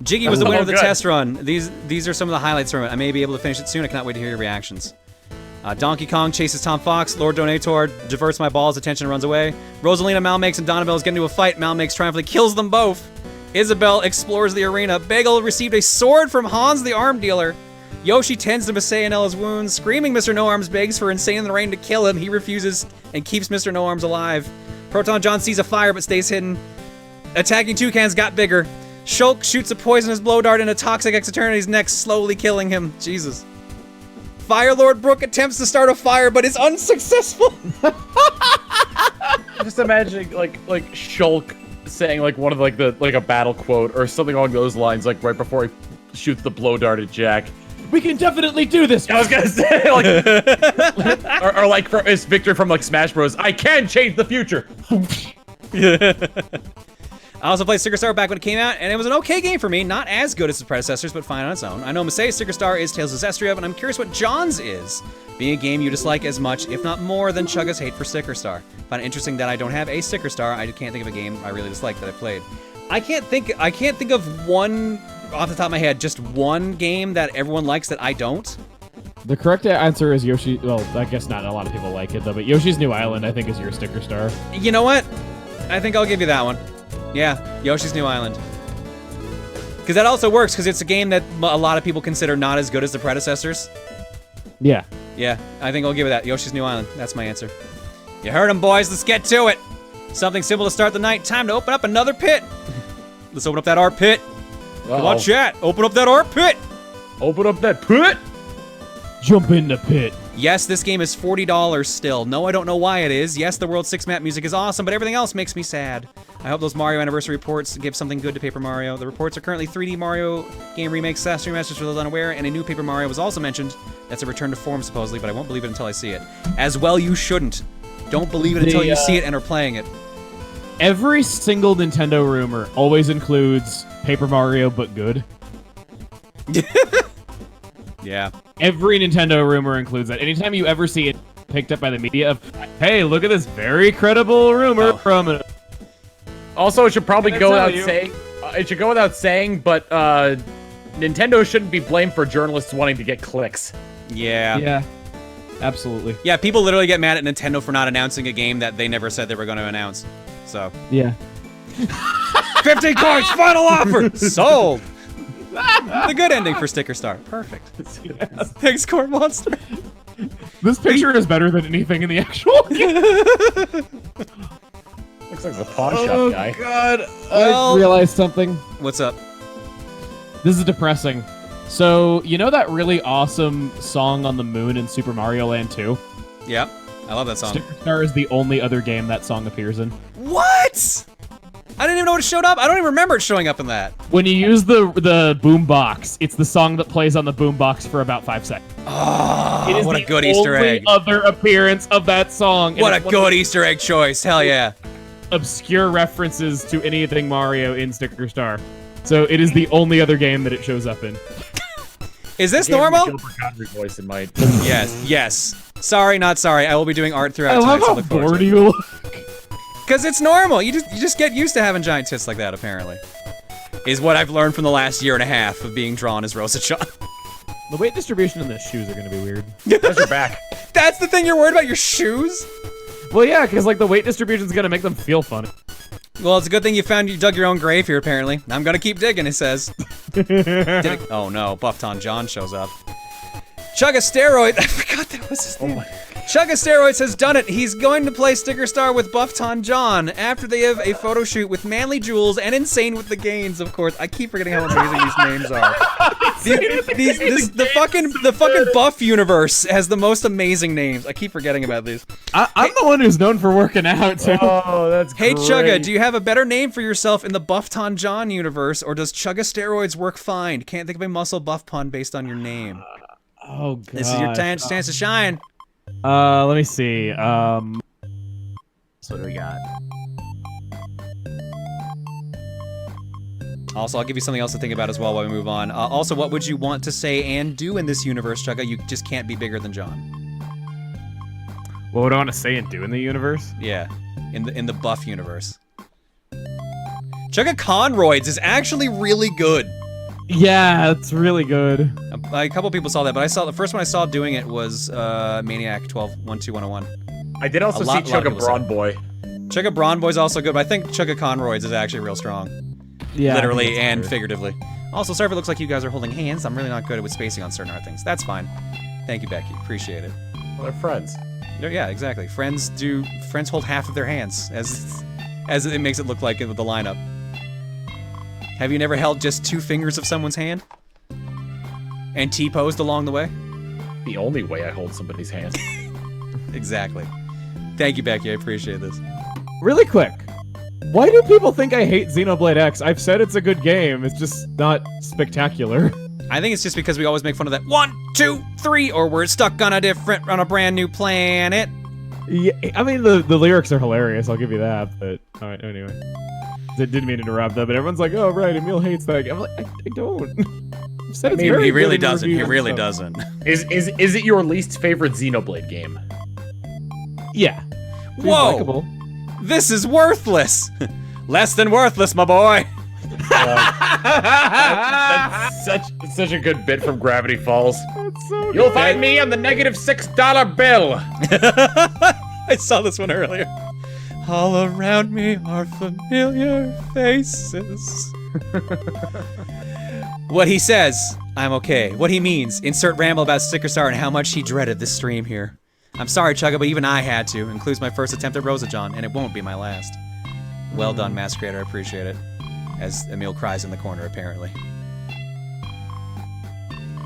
S2: Jiggy was the winner of the test run. These are some of the highlights from it. I may be able to finish it soon. I cannot wait to hear your reactions. Donkey Kong chases Tom Fox. Lord Donator diverts my ball's attention and runs away. Rosalina, Malmakes, and Donabelle's get into a fight. Malmakes triumphantly kills them both. Isabelle explores the arena. Bagel received a sword from Hans the arm dealer. Yoshi tends to Masay and Ella's wounds. Screaming Mr. No-Arms begs for Insane in the Rain to kill him. He refuses and keeps Mr. No-Arms alive. Proton John sees a fire but stays hidden. Attacking Toucans got bigger. Shulk shoots a poisonous blow dart into Toxic X Eternity's neck, slowly killing him. Jesus. Firelord Brook attempts to start a fire, but is unsuccessful.
S8: Just imagining like Shulk saying like one of like a battle quote or something along those lines, like right before he shoots the blow dart at Jack.
S3: We can definitely do this.
S8: I was gonna say like, or like for his victory from like Smash Bros. I can change the future.
S2: I also played Sticker Star back when it came out, and it was an okay game for me. Not as good as its predecessors, but fine on its own. I know Masay's Sticker Star is Tales of Zestria, but I'm curious what John's is. Being a game you dislike as much, if not more, than Chugga's hate for Sticker Star. Find it interesting that I don't have a Sticker Star. I can't think of a game I really dislike that I played. I can't think of one off the top of my head, just one game that everyone likes that I don't.
S3: The correct answer is Yoshi. Well, I guess not a lot of people like it though, but Yoshi's New Island I think is your Sticker Star.
S2: You know what? I think I'll give you that one. Yeah, Yoshi's New Island. Because that also works, because it's a game that a lot of people consider not as good as the predecessors.
S3: Yeah.
S2: Yeah, I think I'll give it that. Yoshi's New Island. That's my answer. You heard him, boys. Let's get to it. Something simple to start the night. Time to open up another pit. Let's open up that art pit. Come on, chat. Open up that art pit.
S8: Open up that pit.
S3: Jump in the pit.
S2: Yes, this game is $40 still. No, I don't know why it is. Yes, the World 6 map music is awesome, but everything else makes me sad. I hope those Mario Anniversary reports give something good to Paper Mario. The reports are currently 3D Mario game remakes, slash remasters for those unaware, and a new Paper Mario was also mentioned. That's a return to form, supposedly, but I won't believe it until I see it. As well, you shouldn't. Don't believe it until you see it and are playing it.
S3: Every single Nintendo rumor always includes Paper Mario, but good.
S2: Yeah.
S3: Every Nintendo rumor includes that. Anytime you ever see it picked up by the media of, hey, look at this very credible rumor from...
S8: Also, it should probably go without saying. It should go without saying, but Nintendo shouldn't be blamed for journalists wanting to get clicks.
S2: Yeah.
S3: Yeah. Absolutely.
S2: Yeah, people literally get mad at Nintendo for not announcing a game that they never said they were going to announce. So.
S3: Yeah.
S2: 15 coins, final offer! Sold! The good ending for Sticker Star. Perfect. Yes. Thanks, Corn Monster.
S3: This picture is better than anything in the actual game.
S8: Looks like the pawn shop guy.
S3: Oh, God. I realized something.
S2: What's up?
S3: This is depressing. So, you know that really awesome song on the moon in Super Mario Land 2?
S2: Yeah, I love that song.
S3: Sticker Star is the only other game that song appears in.
S2: What? I didn't even know it showed up. I don't even remember it showing up in that.
S3: When you use the boom box, it's the song that plays on the boom box for about 5 seconds.
S2: Oh, what a good Easter egg.
S3: Other appearance of that song.
S2: What a good Easter egg choice. Hell yeah.
S3: Obscure references to anything Mario in Sticker Star. So it is the only other game that it shows up in.
S2: Is this
S8: Gave him
S2: normal?
S8: the Gilbert Godfrey voice in my.
S2: Yes. Sorry, not sorry. I will be doing art throughout
S3: I
S2: tonight.
S3: love
S2: So
S3: how
S2: look forward
S3: bored
S2: to it.
S3: you look.
S2: Cause it's normal. You just get used to having giant tits like that. Apparently, is what I've learned from the last year and a half of being drawn as Rosa-chan.
S6: The weight distribution in the shoes are gonna be weird.
S8: That's your back.
S2: That's the thing you're worried about, your shoes?
S3: Well, yeah, because like the weight distribution's gonna make them feel funny.
S2: Well, it's a good thing you dug your own grave here, apparently. I'm gonna keep digging, it says. Oh no, Buffton John shows up. Chugga Steroid, I forgot that was his name. Chugga Steroids has done it. He's going to play Sticker Star with Buffton John after they have a photo shoot with Manly Jules and Insane with the Gains, of course. I keep forgetting how amazing these names are. The fucking Buff universe has the most amazing names. I keep forgetting about these.
S3: I'm the one who's known for working out, too.
S8: Oh, that's
S2: Hey
S8: great.
S2: Chugga, do you have a better name for yourself in the Buffton John universe, or does Chugga Steroids work fine? Can't think of a muscle buff pun based on your name.
S6: Oh god.
S2: This is your chance to shine.
S3: Let me see. So what do we got?
S2: Also, I'll give you something else to think about as well while we move on. Also, what would you want to say and do in this universe, Chugga? You just can't be bigger than John.
S3: What would I want to say and do in the universe?
S2: Yeah, in the Buff universe. Chugga Conroids is actually really good.
S3: Yeah, it's really good.
S2: A couple people saw that, but the first one I saw doing it was Maniac 12-12101.
S8: I did also see Chugga Brawn Boy.
S2: Chugga Brawn Boy's also good, but I think Chugga Conroids is actually real strong.
S3: Yeah,
S2: Literally and figuratively. Also, sorry if it looks like you guys are holding hands. I'm really not good with spacing on certain art things. That's fine. Thank you, Becky. Appreciate it.
S8: Well, they're friends.
S2: Yeah, exactly. Friends hold half of their hands, as it makes it look like it with the lineup. Have you never held just 2 fingers of someone's hand? And T-posed along the way?
S8: The only way I hold somebody's hand.
S2: Exactly. Thank you, Becky. I appreciate this.
S3: Really quick. Why do people think I hate Xenoblade X? I've said it's a good game. It's just not spectacular.
S2: I think it's just because we always make fun of that 1, 2, 3, or we're stuck on a brand new planet.
S3: Yeah, I mean the lyrics are hilarious. I'll give you that. But all right, anyway. Didn't mean to interrupt that, but everyone's like, "Oh, right, Emile hates that game." I'm like, I don't. I've said it's very
S2: He
S3: good
S2: really
S3: in the
S2: doesn't. He
S3: reviews,
S2: really
S3: so.
S2: doesn't.
S8: Is it your least favorite Xenoblade game?
S3: Yeah. Seems
S2: Whoa!
S3: likable.
S2: This is worthless. Less than worthless, my boy.
S8: That's such a good bit from Gravity Falls.
S3: That's so
S8: You'll
S3: good.
S8: find me on the -$6 bill.
S2: I saw this one earlier. All around me are familiar faces. What he says, I'm okay. What he means, insert ramble about Sticker Star and how much he dreaded this stream here. I'm sorry, Chugga, but even I had to. Includes my first attempt at Rosa-John, and it won't be my last. Well done, Mass Creator, I appreciate it. As Emile cries in the corner, apparently.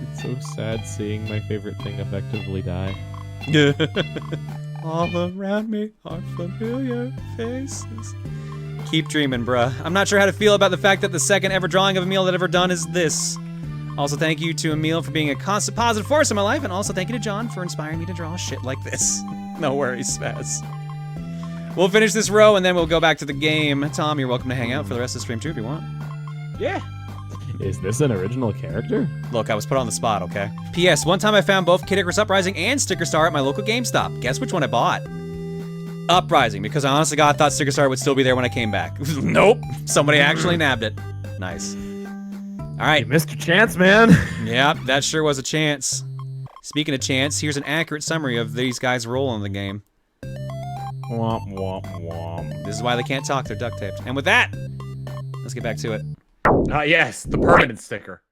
S6: It's so sad seeing my favorite thing effectively die.
S2: All around me are familiar faces. Keep dreaming, bruh. I'm not sure how to feel about the fact that the second ever drawing of Emile that I've ever done is this. Also, thank you to Emile for being a constant positive force in my life, and also thank you to John for inspiring me to draw shit like this. No worries, Spaz. We'll finish this row, and then we'll go back to the game. Tom, you're welcome to hang out for the rest of the stream, too, if you want.
S6: Yeah. Is this an original character?
S2: Look, I was put on the spot, okay? P.S. One time I found both Kid Icarus Uprising and Sticker Star at my local GameStop. Guess which one I bought? Uprising, because I honestly God thought Sticker Star would still be there when I came back. Nope. Somebody actually nabbed it. Nice. Alright.
S3: You missed your chance, man.
S2: Yep, that sure was a chance. Speaking of chance, here's an accurate summary of these guys' role in the game.
S3: Womp, womp, womp.
S2: This is why they can't talk, they're duct taped. And with that, let's get back to it.
S8: Yes, the permanent sticker.